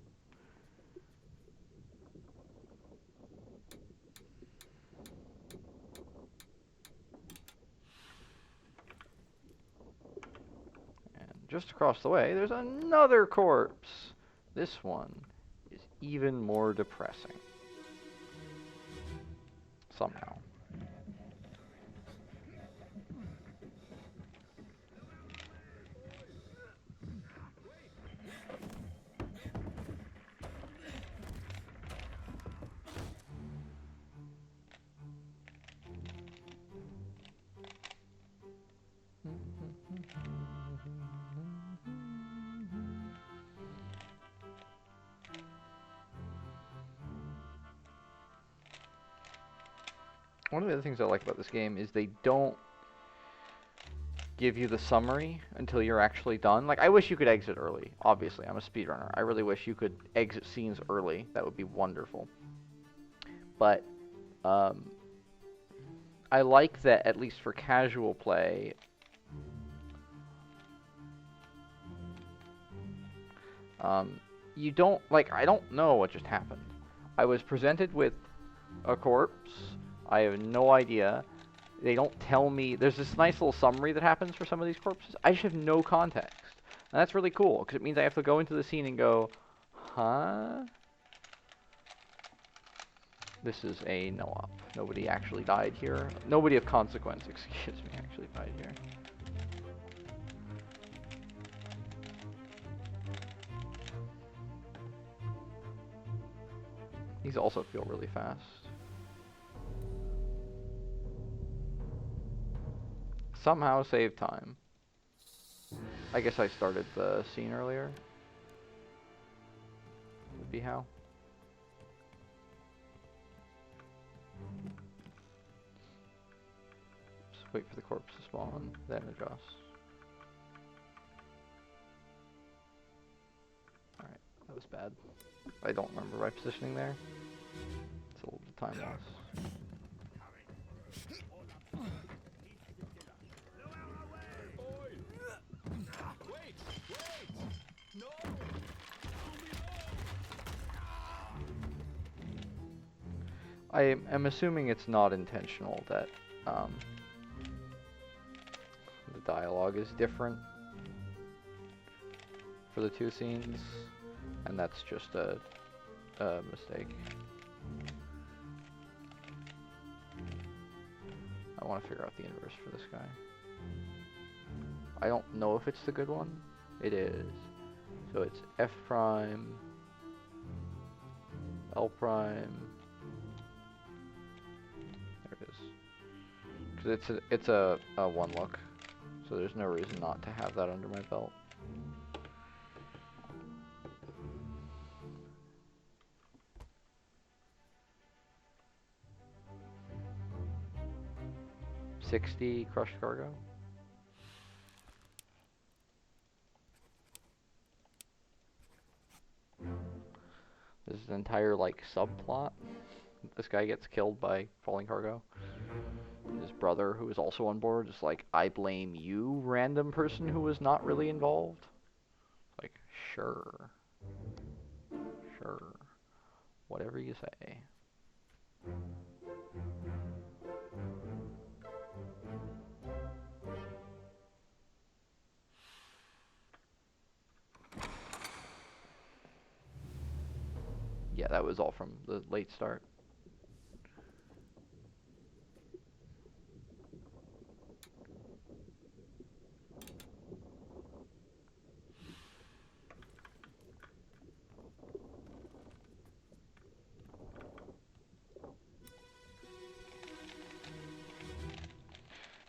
And just across the way, there's another corpse. This one is even more depressing. Somehow. One of the other things I like about this game is they don't give you the summary until you're actually done. Like, I wish you could exit early. Obviously, I'm a speedrunner. I really wish you could exit scenes early. That would be wonderful. But I like that, at least for casual play, you don't, like, I don't know what just happened. I was presented with a corpse. I have no idea. They don't tell me. There's this nice little summary that happens for some of these corpses. I just have no context. And that's really cool, because it means I have to go into the scene and go, huh? This is a no-op. Nobody actually died here. Nobody of consequence, excuse me, actually died here. These also feel really fast. Somehow save time. I guess I started the scene earlier. would be how. Just wait for the corpse to spawn, then adjust. Alright, that was bad. I don't remember my positioning there. It's a little bit of time loss. I'm assuming it's not intentional that the dialogue is different for the two scenes, and that's just a mistake. I want to figure out the inverse for this guy. I don't know if it's the good one. It is. So it's F prime, L prime. There it is. Because it's a one look, so there's no reason not to have that under my belt. $60 crushed cargo. This is an entire like subplot. This guy gets killed by falling cargo. His brother, who is also on board, is like, I blame you, random person who was not really involved. Like, sure. Sure. Whatever you say. Yeah, that was all from the late start.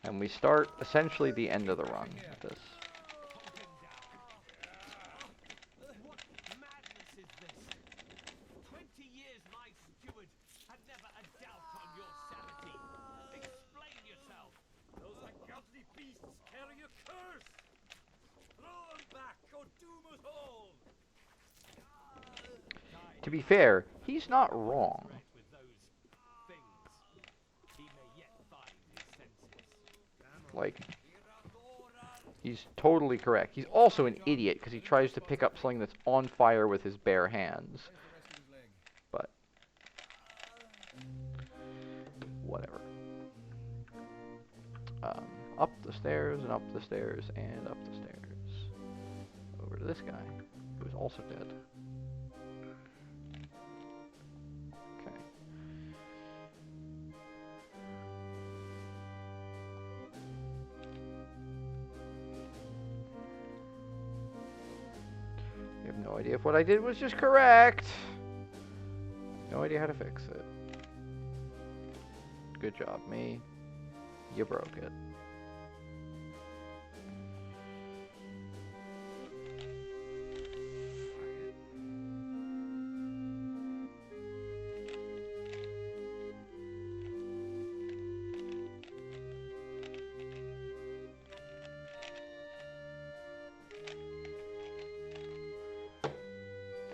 And we start essentially the end of the run with this. What madness is this? 20 years my steward had never a doubt on your sanity. Explain yourself. Those ungodly beasts carry a curse. Throw them back or doom us all. To be fair, he's not wrong. With those things, he may yet find his senses. Like, he's totally correct. He's also an idiot because he tries to pick up something that's on fire with his bare hands. But whatever. Up the stairs and up the stairs and up the stairs. Over to this guy, who is also dead. Okay. You have no idea if what I did was just correct. No idea how to fix it. Good job, me. You broke it.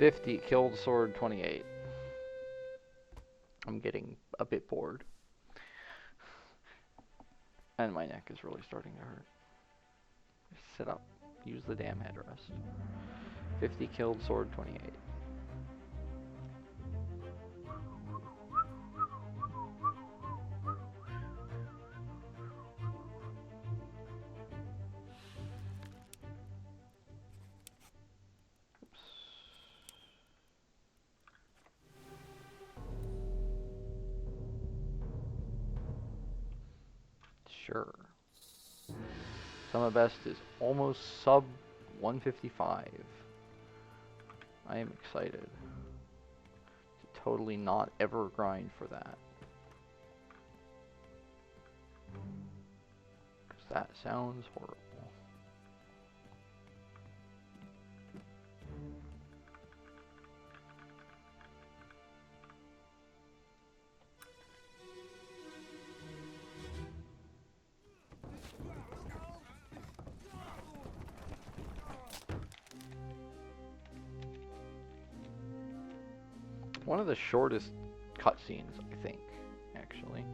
$50 killed sword 28. I'm getting a bit bored. And my neck is really starting to hurt. Sit up. Use the damn headrest. 50 killed sword 28. Oops. Sure. Summer best is almost sub 155. I am excited to totally not ever grind for that. Because that sounds horrible. one of the shortest cutscenes, I think, actually.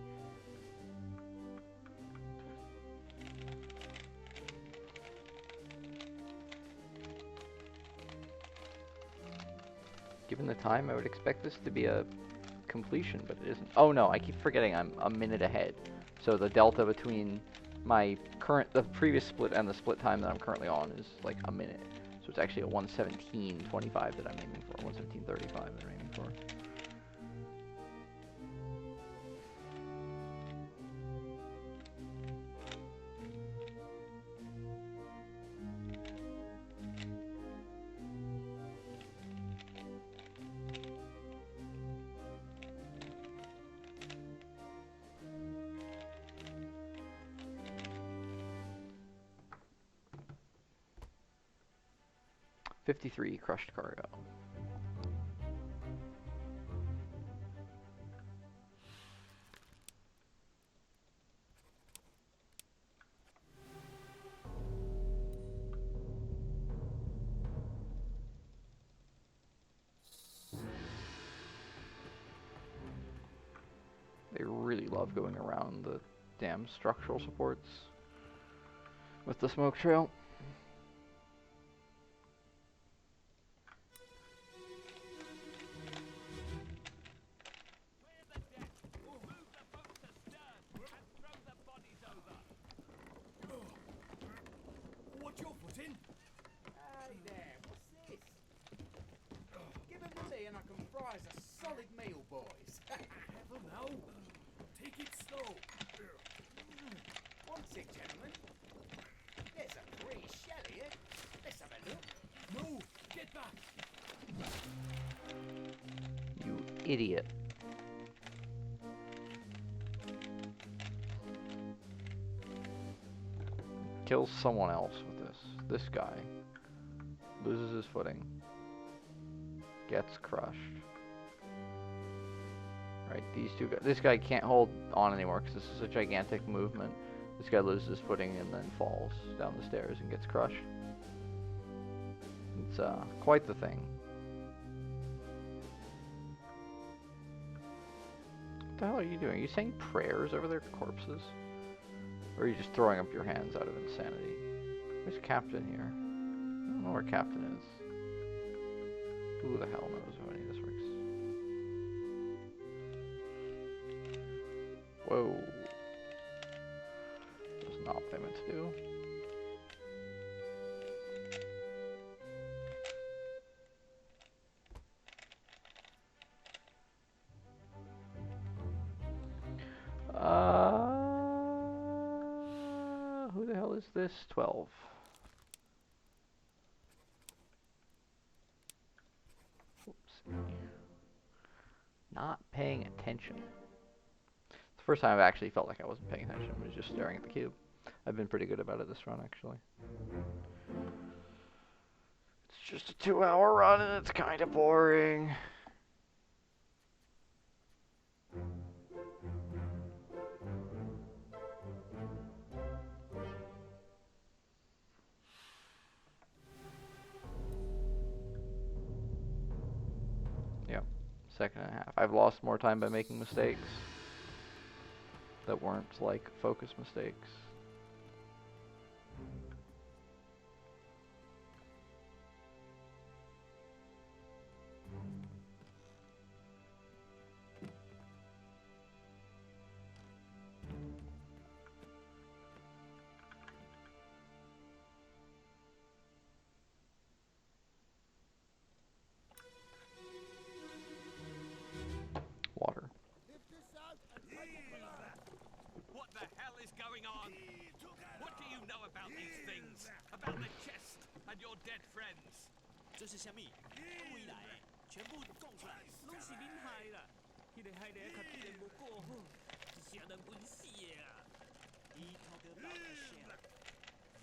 Given the time, I would expect this to be a completion, but it isn't. Oh no, I keep forgetting I'm a minute ahead. So the delta between the previous split and the split time that I'm currently on is like a minute. So it's actually a 1:17:25 that I'm aiming for, 1:17:35 that I'm aiming for. $53 crushed cargo. They really love going around the damn structural supports with the smoke trail. Clear the deck. Move the boats astern and throw the bodies over. What's your foot in? Hey there, what's this? Give them to me and I can fry us a solid meal, boys. Careful now. Take it slow. What's it, gentlemen? There's a pretty shell here. Let's have a look. No, get back. You idiot. Kills someone else with this. This guy loses his footing. Gets crushed. Right, these two guys. This guy can't hold on anymore because this is a gigantic movement. This guy loses his footing and then falls down the stairs and gets crushed. It's quite the thing. What the hell are you doing? Are you saying prayers over their corpses? Or are you just throwing up your hands out of insanity? Where's Captain here? I don't know where Captain is. Who the hell knows how any of this works? Whoa. That's not what I meant to do. Who the hell is this? 12. Oops. Not paying attention. It's the first time I've actually felt like I wasn't paying attention. I was just staring at the cube. I've been pretty good about it this run, actually. It's just a 2-hour run and it's kind of boring. Yep, second and a half. I've lost more time by making mistakes that weren't like focus mistakes. Water. What the hell is going on? What do you know about these things? About the chest and your dead friends? 这是虾米？未来全部放出来，拢是恁害啦！迄个害得较对人无过好，是啥人滚死的啊？He talked about a shell.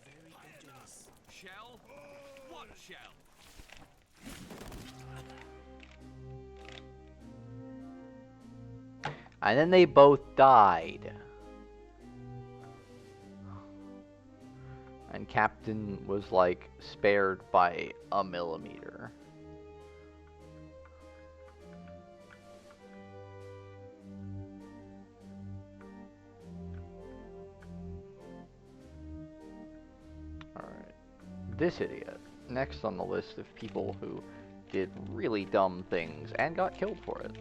Very dangerous. Shell? What shell? And then they both died. And Captain was like spared by a millimeter. this idiot next on the list of people who did really dumb things and got killed for it.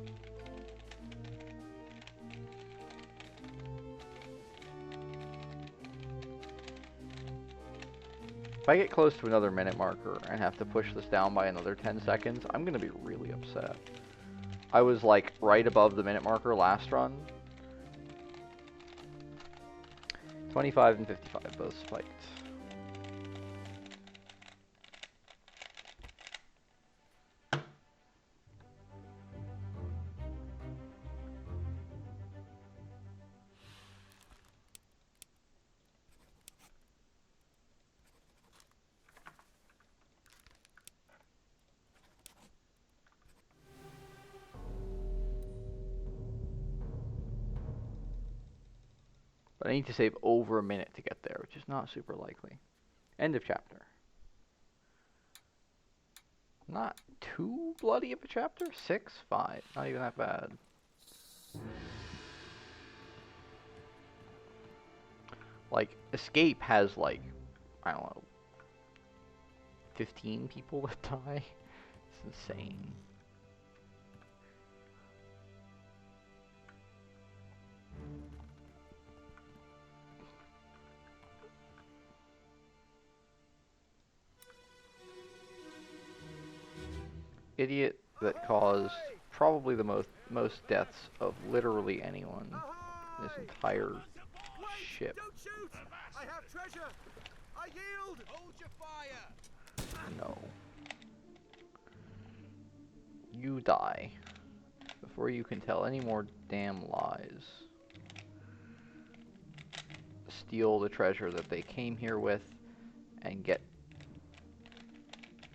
If I get close to another minute marker and have to push this down by another 10 seconds, I'm going to be really upset. I was like right above the minute marker last run. 25 and 55 both spiked. But I need to save over a minute to get there, which is not super likely. End of chapter. Not too bloody of a chapter? 6, 5. Not even that bad. Like, Escape has like, I don't know, 15 people that die? It's insane. Idiot that caused probably the most deaths of literally anyone in this entire ship. Don't shoot! I have treasure! I yield! Hold your fire! No. You die before you can tell any more damn lies. Steal the treasure that they came here with and get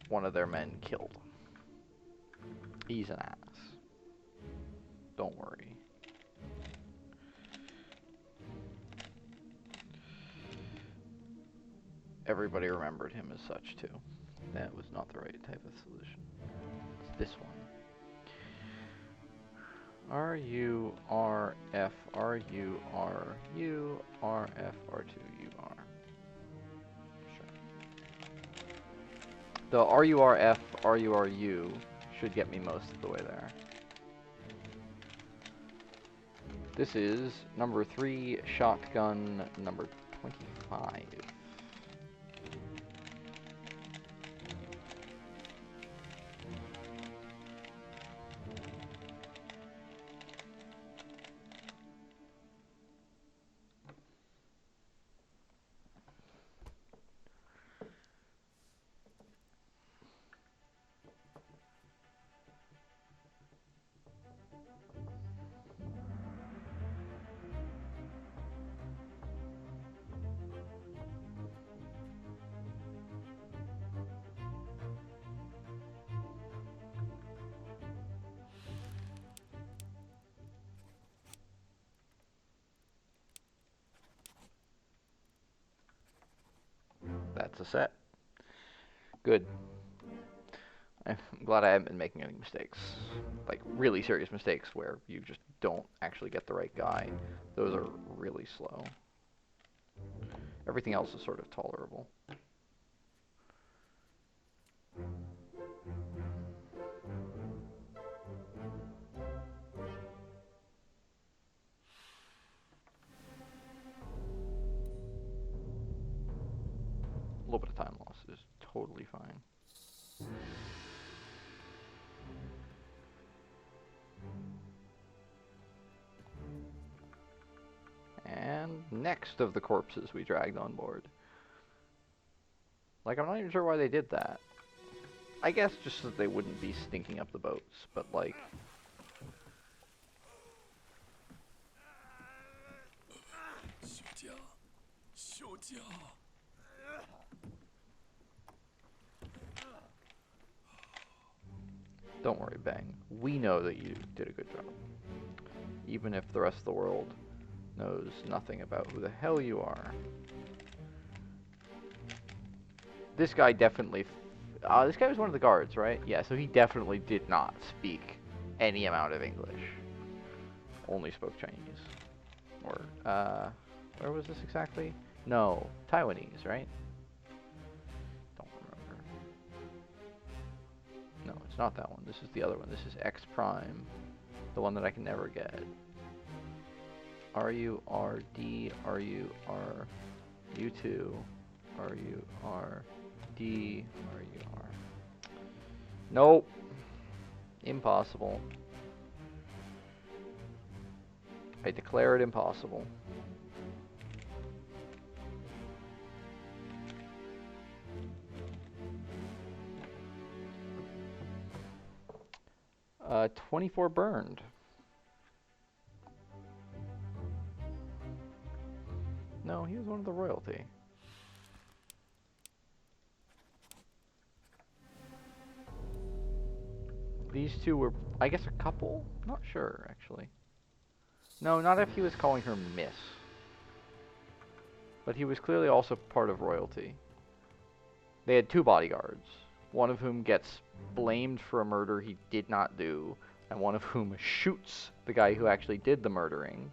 one of their men killed. He's an ass. Don't worry. Everybody remembered him as such too. That was not the right type of solution. It's this one. R-U-R-F, R-U-R-U, R-F, R2-U-R. Sure. The R-U-R-F, R-U-R-U should get me most of the way there. This is number 3, shotgun number 25. That's a set. Good. I'm glad I haven't been making any mistakes. Like, really serious mistakes where you just don't actually get the right guy. Those are really slow. Everything else is sort of tolerable. A little bit of time loss is totally fine. And next of the corpses we dragged on board. Like, I'm not even sure why they did that. I guess just so that they wouldn't be stinking up the boats, but like... Don't worry, Bang. We know that you did a good job. Even if the rest of the world knows nothing about who the hell you are. This guy definitely... this guy was one of the guards, right? Yeah, so he definitely did not speak any amount of English. Only spoke Chinese. Or, where was this exactly? No, Taiwanese, right? Don't No, it's not that one. This is the other one. This is X Prime, the one that I can never get. RURD, RUR, U2, RURD, RUR. Nope. Impossible. I declare it impossible. Uh, 24 burned. No, he was one of the royalty. These two were, I guess, a couple? Not sure, actually. No, not if he was calling her Miss. But he was clearly also part of royalty. They had two bodyguards, one of whom gets blamed for a murder he did not do, and one of whom shoots the guy who actually did the murdering,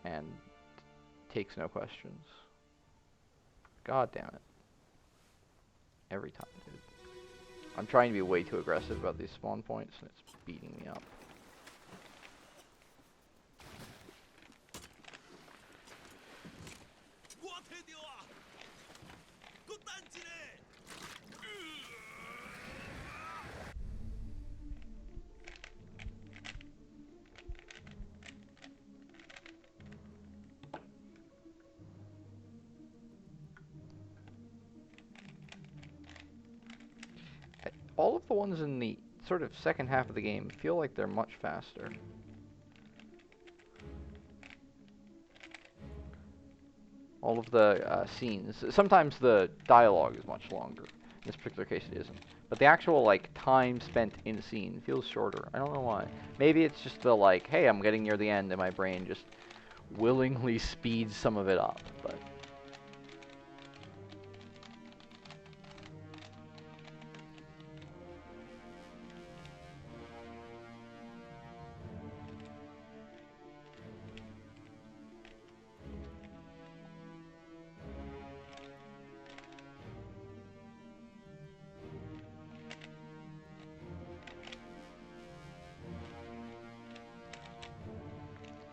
and takes no questions. God damn it. Every time, dude. I'm trying to be way too aggressive about these spawn points, and it's beating me up. All of the ones in the sort of second half of the game feel like they're much faster. All of the scenes. Sometimes the dialogue is much longer. In this particular case it isn't. But the actual, like, time spent in scene feels shorter. I don't know why. Maybe it's just the, like, hey, I'm getting near the end, and my brain just willingly speeds some of it up. But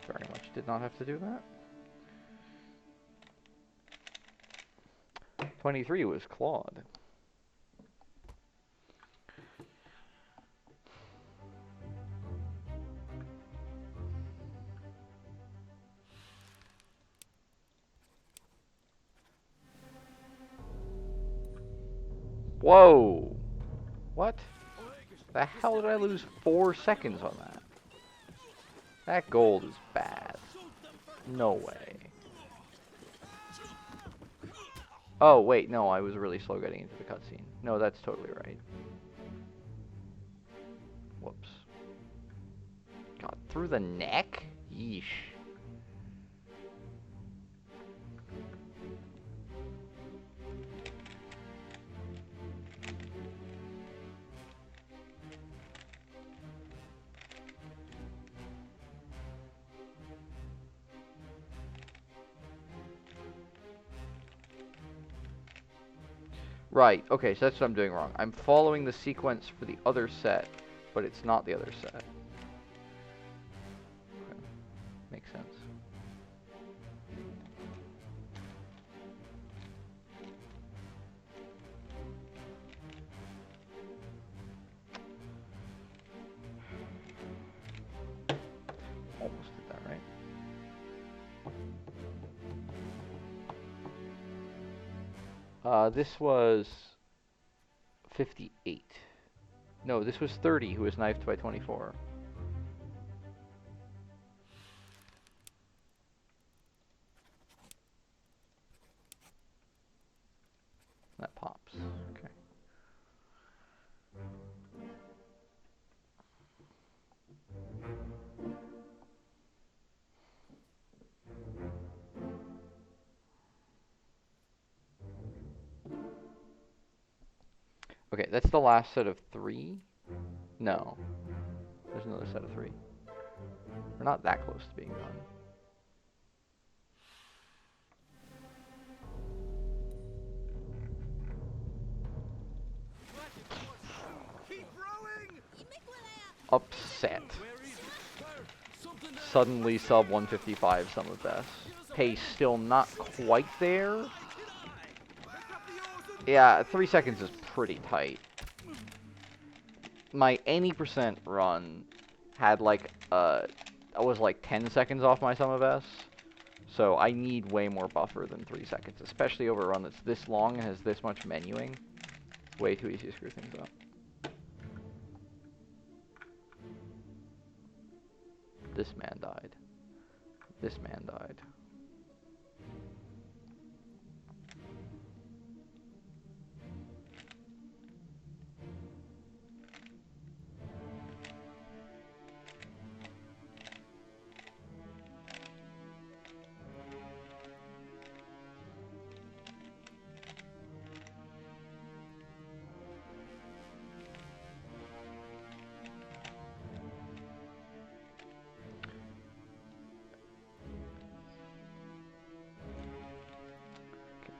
very much did not have to do that. 23 was Claude. Whoa! What? The hell did I lose 4 seconds on that? That gold is bad. No way. Oh, wait, no, I was really slow getting into the cutscene. No, that's totally right. Whoops. God, through the neck? Yeesh. Right, okay, so that's what I'm doing wrong. I'm following the sequence for the other set, but it's not the other set. Okay. Makes sense. Almost did that, right? This was 58. No, this was 30 who was knifed by 24. That pops. Okay. Okay, that's the last set of 3? No. There's another set of 3. We're not that close to being done. upset. Suddenly sub 155 some of best. Pace still not quite there. Yeah, 3 seconds is pretty tight. My any percent run had like I was like 10 seconds off my sum of S. So I need way more buffer than 3 seconds, especially over a run that's this long and has this much menuing. Way too easy to screw things up. This man died. This man died.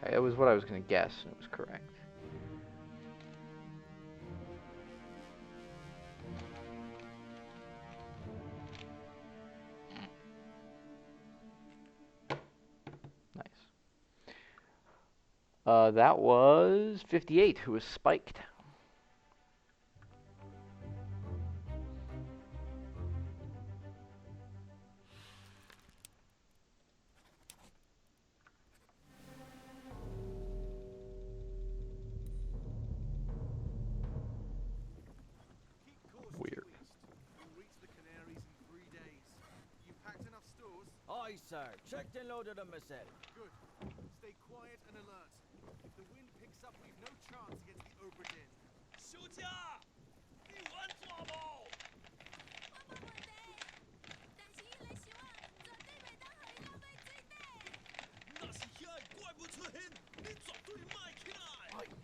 Okay, it was what I was going to guess, and it was correct. That was 58, who was spiked. Weird. We'll reach the Canaries in 3 days. You packed enough stores? Aye, sir. Checked and loaded them myself. Good. Stay quiet and alert. If the wind picks up, we've no chance against the Obra Dinn. 休假，你玩耍不？那是遐怪物出现，你绝对卖起来。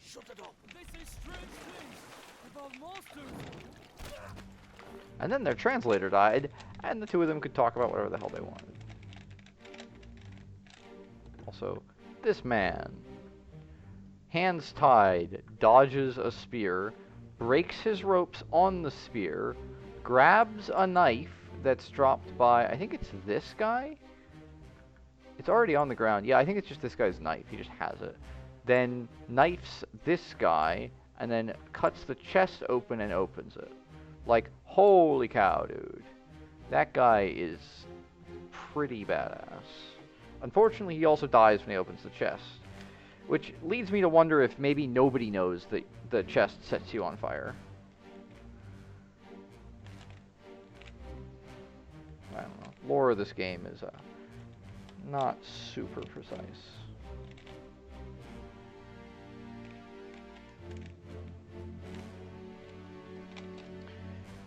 Shut it up! They say strange things about monsters. And then their translator died, and the two of them could talk about whatever the hell they wanted. Also, this man, hands tied, dodges a spear, breaks his ropes on the spear, grabs a knife that's dropped by, I think it's this guy? It's already on the ground. Yeah, I think it's just this guy's knife. He just has it. Then knifes this guy, and then cuts the chest open and opens it. Like, holy cow, dude. That guy is pretty badass. Unfortunately, he also dies when he opens the chest. Which leads me to wonder if maybe nobody knows that the chest sets you on fire. I don't know. Lore of this game is not super precise.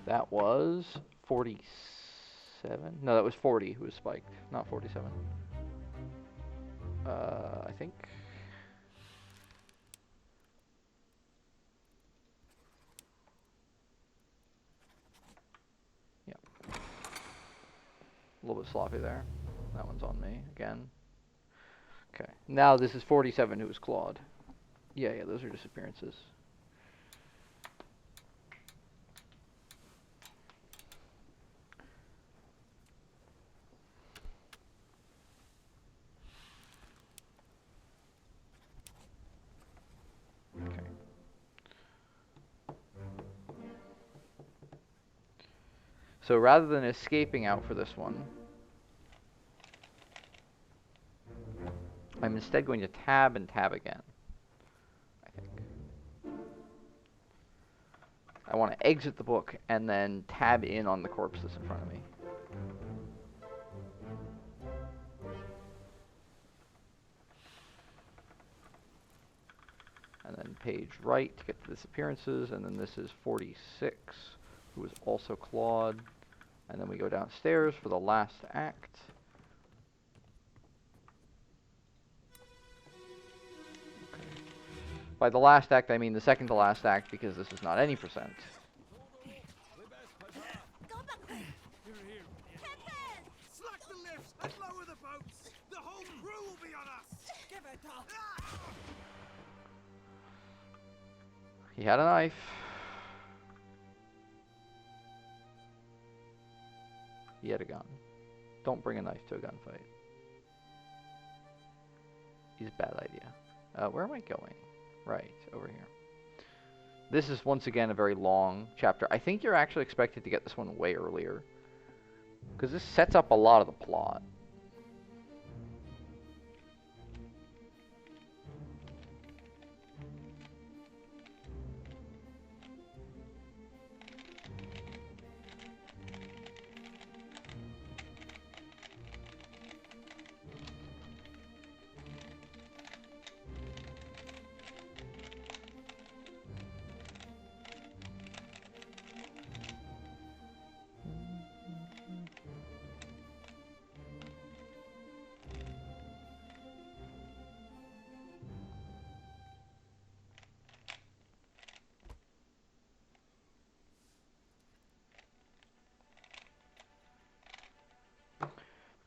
That was 47? No, that was 40 who was spiked, not 47. I think. Yeah. A little bit sloppy there. That one's on me again. Okay. Now this is 47 who was clawed. Yeah, those are disappearances. Okay. So rather than escaping out for this one, I'm instead going to tab and tab again, I think. I want to exit the book and then tab in on the corpse that's in front of me. And then page right to get to disappearances, and then this is 46, who was also clawed. And then we go downstairs for the last act. Okay. By the last act, I mean the second to last act, because this is not any percent. Slack the lifts and lower the boats! The whole crew will be on us! Give it up! He had a knife. He had a gun. Don't bring a knife to a gunfight. He's a bad idea. Where am I going? Right, over here. This is once again a very long chapter. I think you're actually expected to get this one way earlier, because this sets up a lot of the plot.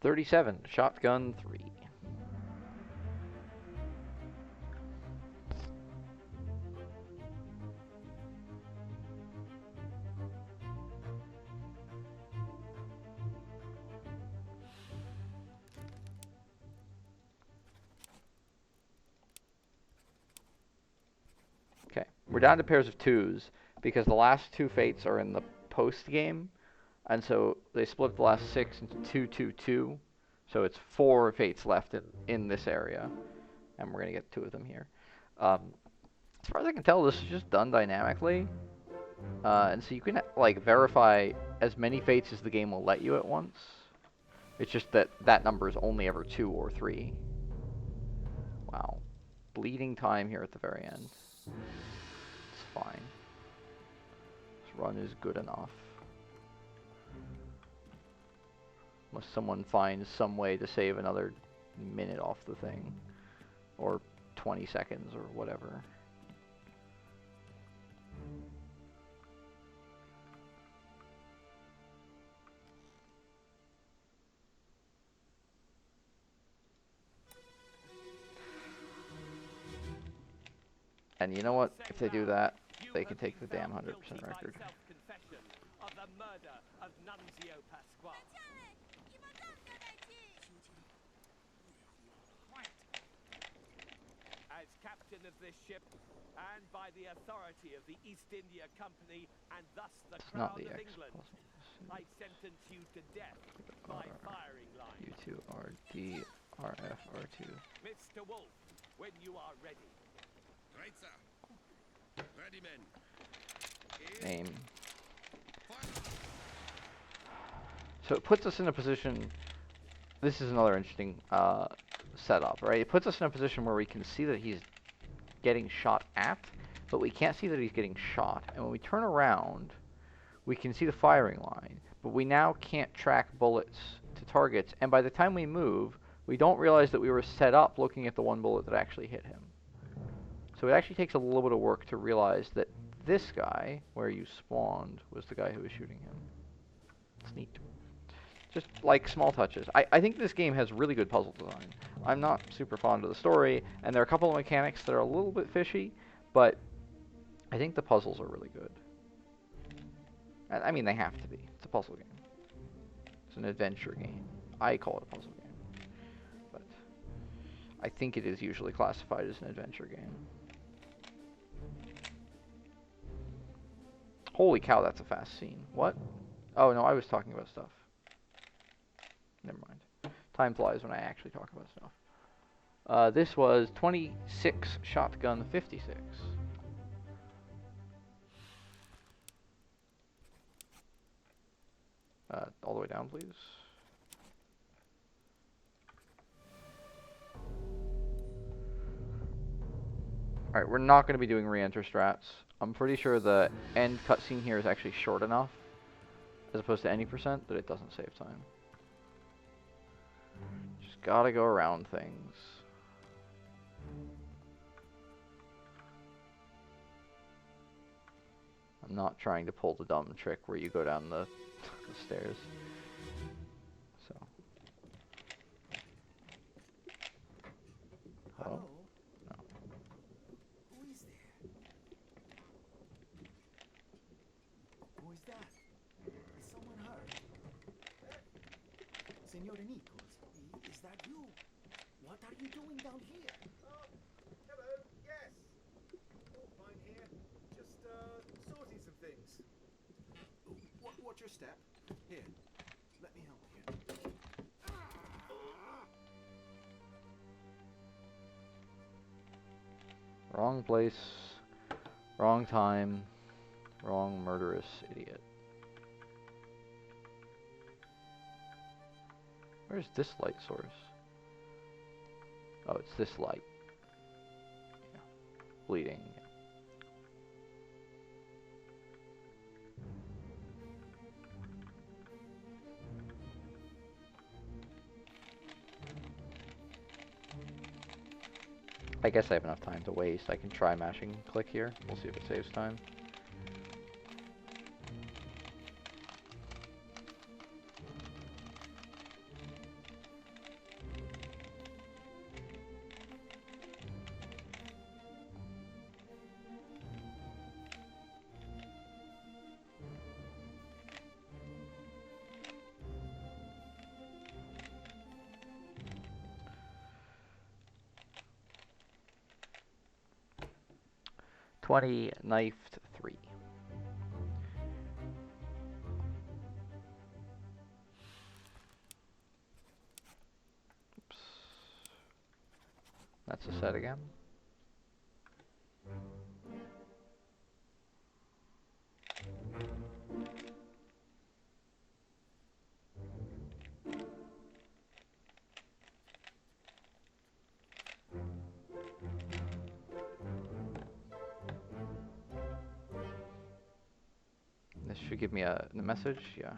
$37, shotgun 3. Okay, we're down to pairs of 2s because the last 2 fates are in the post game, and so they split the last 6 into 2, 2, 2. So it's 4 fates left in this area, and we're gonna get 2 of them here. As far as I can tell, this is just done dynamically, and so you can like verify as many fates as the game will let you at once. It's just that that number is only ever 2 or 3. Wow, bleeding time here at the very end. It's fine. This run is good enough. Unless someone finds some way to save another minute off the thing. Or 20 seconds or whatever. And you know what? If they do that, they can take the damn 100% record. Of the murder of Nunzio Pasquale. As captain of this ship, and by the authority of the East India Company, and thus the Crown of England, I sentence you to death by firing line. U2, RD, RF, R2. Mr. Wolf, when you are ready. Right, sir. Ready, men. Aim. So it puts us in a position, this is another interesting setup, right? It puts us in a position where we can see that he's getting shot at, but we can't see that he's getting shot. And when we turn around, we can see the firing line, but we now can't track bullets to targets. And by the time we move, we don't realize that we were set up looking at the one bullet that actually hit him. So it actually takes a little bit of work to realize that this guy, where you spawned, was the guy who was shooting him. It's neat. Just like small touches. I think this game has really good puzzle design. I'm not super fond of the story, and there are a couple of mechanics that are a little bit fishy, but I think the puzzles are really good. I mean, they have to be. It's a puzzle game. It's an adventure game. I call it a puzzle game. But I think it is usually classified as an adventure game. Holy cow, that's a fast scene. What? Oh, no, I was talking about stuff. Never mind. Time flies when I actually talk about stuff. This was 26 shotgun 56. All the way down, please. Alright, we're not going to be doing re-enter strats. I'm pretty sure the end cutscene here is actually short enough, as opposed to any percent, that it doesn't save time. Just gotta go around things. I'm not trying to pull the dumb trick where you go down the stairs. So. Hello? No. Who is there? Who is that? Is someone hurt? Senor Nichols, is that you? What are you doing down here? Oh, hello. Yes. All fine here. Just sorting some things. Watch your step. Here, let me help you. Wrong place, wrong time, wrong murderous idiot. Where's this light source? Oh, it's this light. Yeah. Bleeding. I guess I have enough time to waste. I can try mashing click here. We'll see if it saves time. Knifed 3. Oops. That's a set again. This should give me a message, yeah.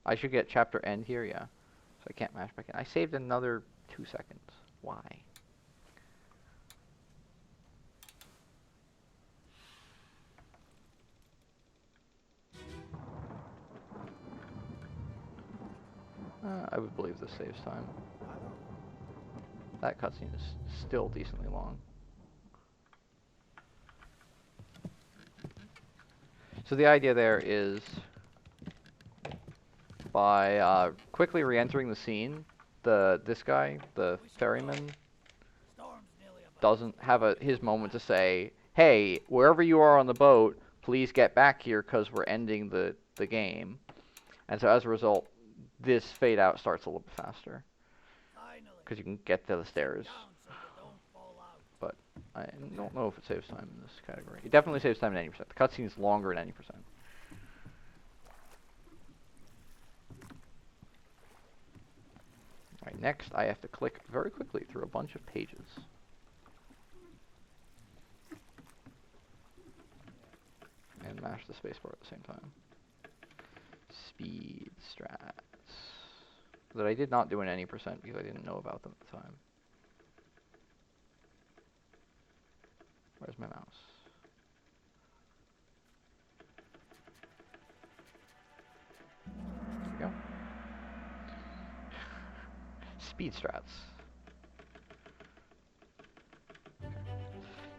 I should get chapter end here, yeah. So I can't mash back in. I saved another 2 seconds. Why? I would believe this saves time. That cutscene is still decently long. So the idea there is, by quickly re-entering the scene, this guy, the ferryman, doesn't have his moment to say, hey, wherever you are on the boat, please get back here because we're ending the game. And so as a result, this fade out starts a little bit faster. Because you can get to the stairs. But I don't know if it saves time in this category. It definitely saves time at 90%. The cutscene is longer at 90%. Alright, next I have to click very quickly through a bunch of pages. And mash the spacebar at the same time. Speed strats. That I did not do in any percent because I didn't know about them at the time. Where's my mouse? There we go. Speed strats.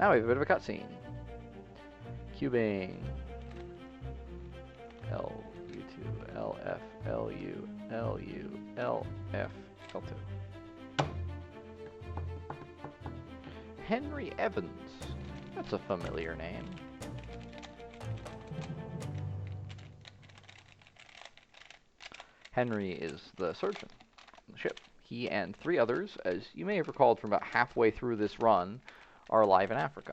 Now we have a bit of a cutscene. Cubing. L, U2, L, F, L, U, L, U, L, F, L2. Henry Evans. That's a familiar name. Henry is the surgeon on the ship. He and 3 others, as you may have recalled from about halfway through this run, are alive in Africa.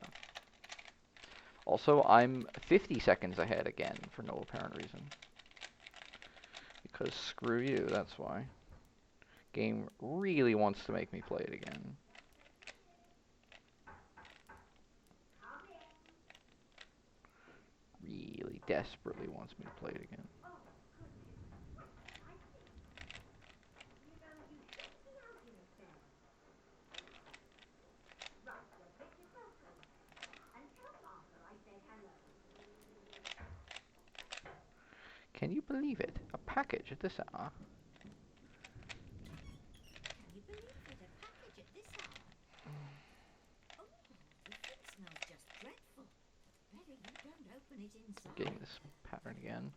Also, I'm 50 seconds ahead again for no apparent reason. Because screw you, that's why. Game really wants to make me play it again. Really desperately wants me to play it again. Can you believe it? A package at this hour? again.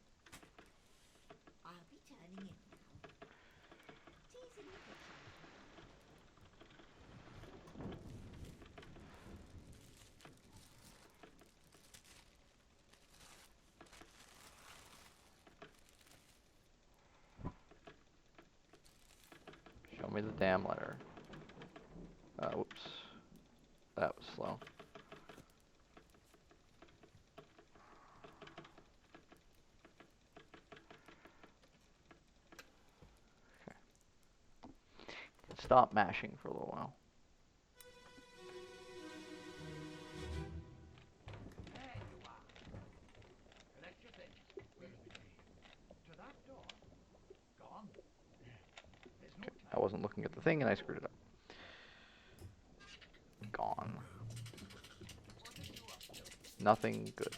I'll be turning in now. Teasing the kitchen. Show me the damn letter. Whoops. That was slow. Okay. Stop mashing for a little while. There you are. Collect your things. Where is the key? To that door. Gone. There's no time. I wasn't looking at the thing and I screwed it up. Gone. What are you up to? Nothing good.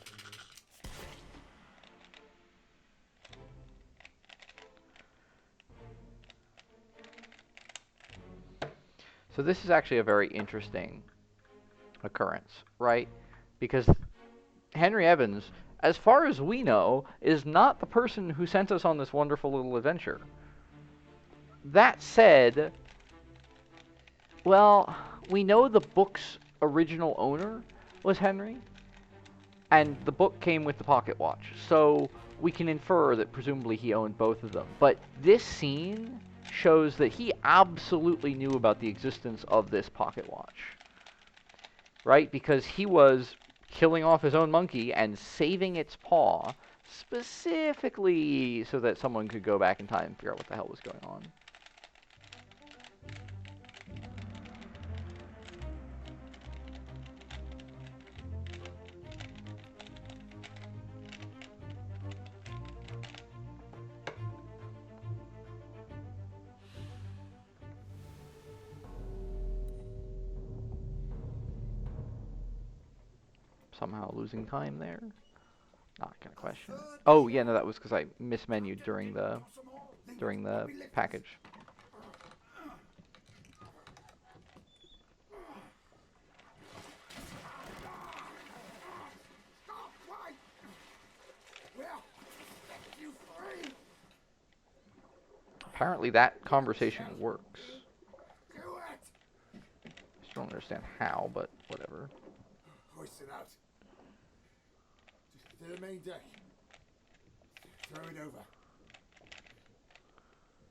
So this is actually a very interesting occurrence, right? Because Henry Evans, as far as we know, is not the person who sent us on this wonderful little adventure. That said, well, we know the book's original owner was Henry, and the book came with the pocket watch, so we can infer that presumably he owned both of them. But this scene shows that he absolutely knew about the existence of this pocket watch, right? Because he was killing off his own monkey and saving its paw specifically so that someone could go back in time and figure out what the hell was going on. Somehow losing time there. Not gonna question. Oh yeah, no, that was because I mismenued during the package. Stop! Why? Well, set you free. Apparently that conversation works. Do it. Just don't understand how, but whatever. Hoist it out. Just to the main deck. Throw it over.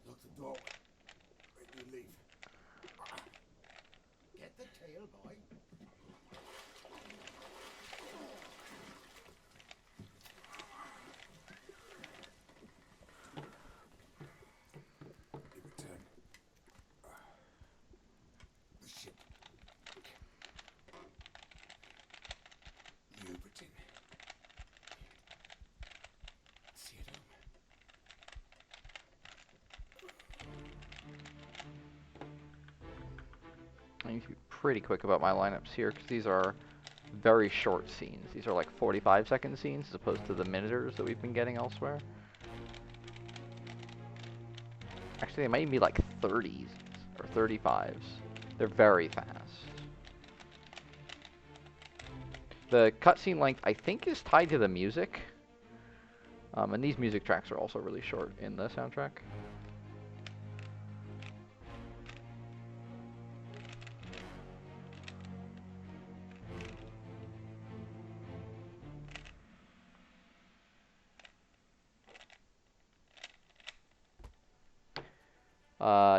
Lock the door when you leave. Get the tail, boy. You return. The ship. The Obra Dinn. See it home. I need to be pretty quick about my lineups here because these are very short scenes. These are like 45-second scenes as opposed to the minuters that we've been getting elsewhere. Actually, they might even be like 30s or 35s. They're very fast. The cutscene length, I think, is tied to the music. And these music tracks are also really short in the soundtrack.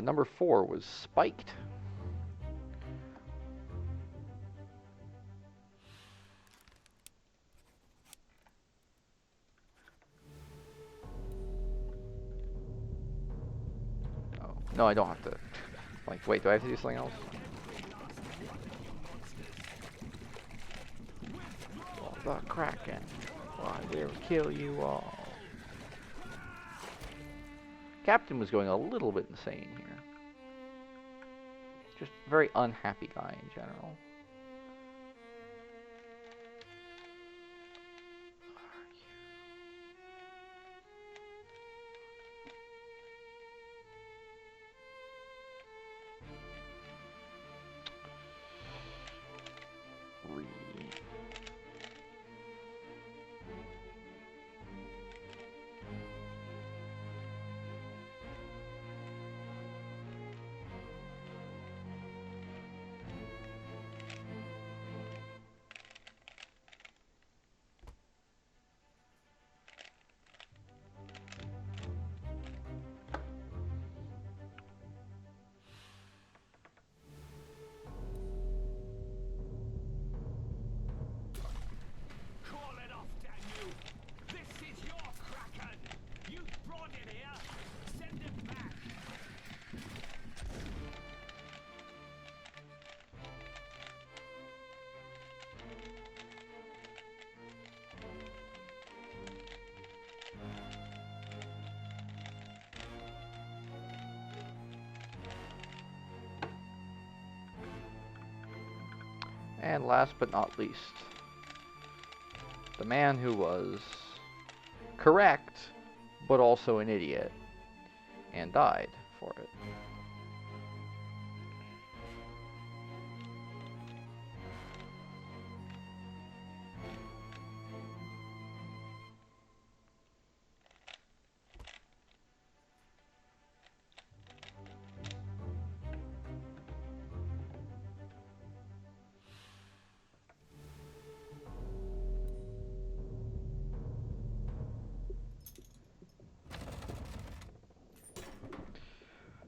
Number 4 was Spiked. Oh, no, I don't have to. Like, wait, do I have to do something else? Well, the Kraken, I will kill you all. Captain was going a little bit insane here. Just a very unhappy guy in general. And last but not least, the man who was correct, but also an idiot, and died for it.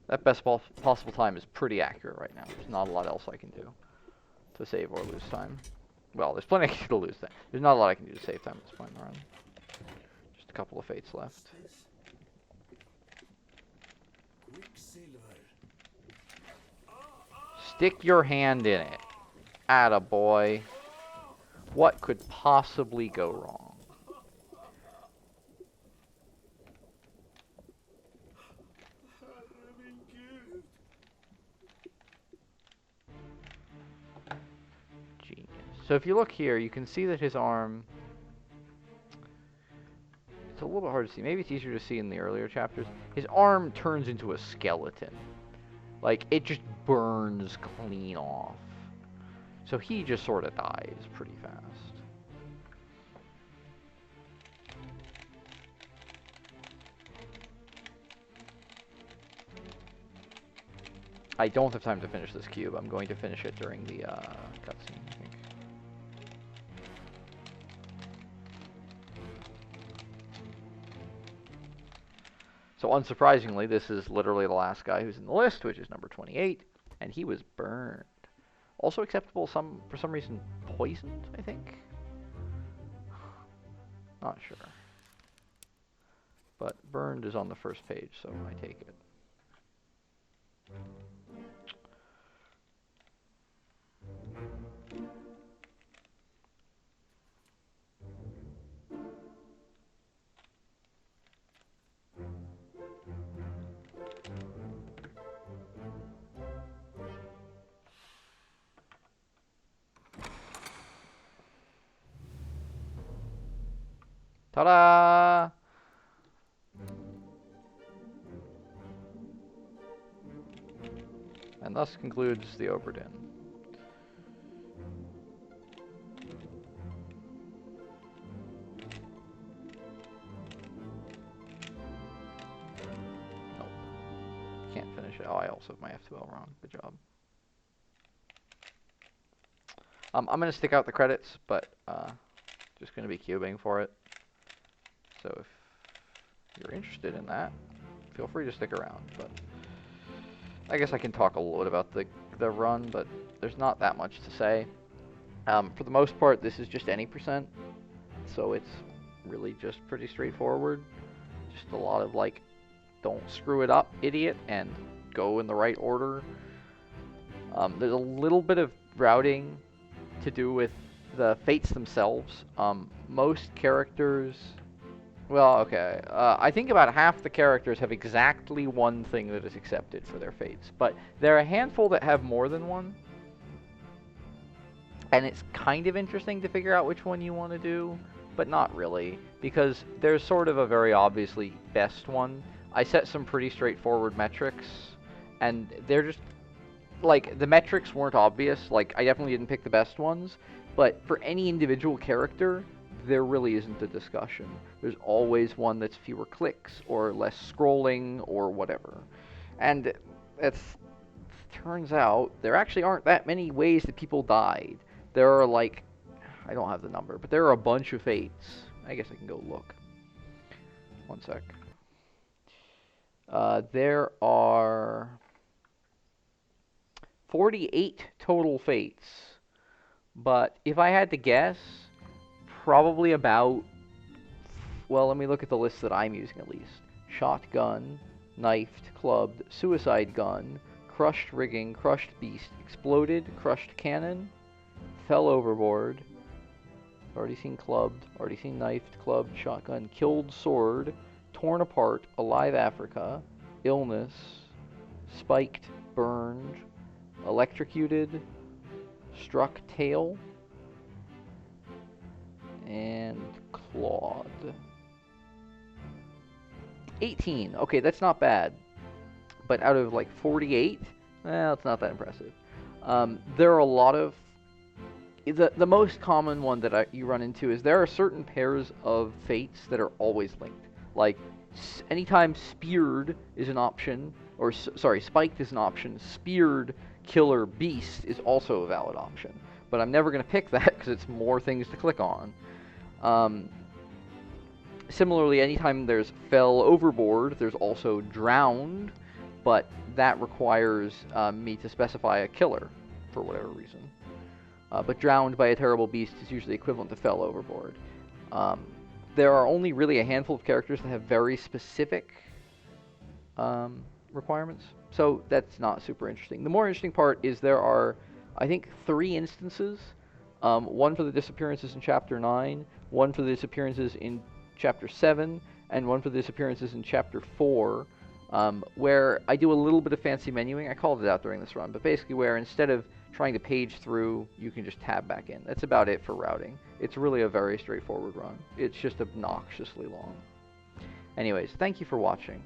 That best possible time is pretty accurate right now. There's not a lot else I can do to save or lose time. Well, there's plenty I can do to lose time. There's not a lot I can do to save time at this point in the run. Just a couple of fates left. Stick your hand in it. Attaboy. What could possibly go wrong? Genius. So if you look here, you can see that his arm... It's a little bit hard to see. Maybe it's easier to see in the earlier chapters. His arm turns into a skeleton. Like, it just burns clean off. So he just sort of dies pretty fast. I don't have time to finish this cube. I'm going to finish it during the cutscene, I think. So unsurprisingly, this is literally the last guy who's in the list, which is number 28, and he was burned. Also acceptable for some reason poisoned, I think. Not sure. But burned is on the first page, so I take it. Ta-da! And thus concludes the Obra Dinn. Nope. Can't finish it. Oh, I also have my F2L wrong. Good job. I'm going to stick out the credits, but just going to be cubing for it. So if you're interested in that, feel free to stick around. But I guess I can talk a little bit about the run, but there's not that much to say. For the most part, this is just any percent, so it's really just pretty straightforward. Just a lot of, like, don't screw it up, idiot, and go in the right order. There's a little bit of routing to do with the fates themselves. Most characters... Well, okay. I think about half the characters have exactly one thing that is accepted for their fates, but there are a handful that have more than one. And it's kind of interesting to figure out which one you want to do, but not really, because there's sort of a very obviously best one. I set some pretty straightforward metrics, and they're just, like, the metrics weren't obvious. Like, I definitely didn't pick the best ones, but for any individual character, there really isn't a discussion. There's always one that's fewer clicks, or less scrolling, or whatever. And it turns out there actually aren't that many ways that people died. There are, like, I don't have the number, but there are a bunch of fates. I guess I can go look. One sec. There are 48 total fates, but if I had to guess, probably about, well, let me look at the list that I'm using at least. Shotgun, knifed, clubbed, suicide gun, crushed rigging, crushed beast, exploded, crushed cannon, fell overboard, already seen clubbed, already seen knifed, clubbed, shotgun, killed sword, torn apart, alive Africa, illness, spiked, burned, electrocuted, struck tail, and clawed. 18. Okay, that's not bad. But out of like 48, well, it's not that impressive. There are a lot of the most common one that you run into is there are certain pairs of fates that are always linked. Like anytime speared is an option, or sorry, spiked is an option, speared killer beast is also a valid option. But I'm never going to pick that because it's more things to click on. Similarly, anytime there's fell overboard, there's also drowned, but that requires me to specify a killer for whatever reason. But drowned by a terrible beast is usually equivalent to fell overboard. There are only really a handful of characters that have very specific requirements, so that's not super interesting. The more interesting part is there are, I think, 3 instances. One for the disappearances in Chapter 9, one for the disappearances in Chapter 7, and one for the disappearances in Chapter 4, where I do a little bit of fancy menuing. I called it out during this run, but basically where instead of trying to page through, you can just tab back in. That's about it for routing. It's really a very straightforward run. It's just obnoxiously long. Anyways, thank you for watching.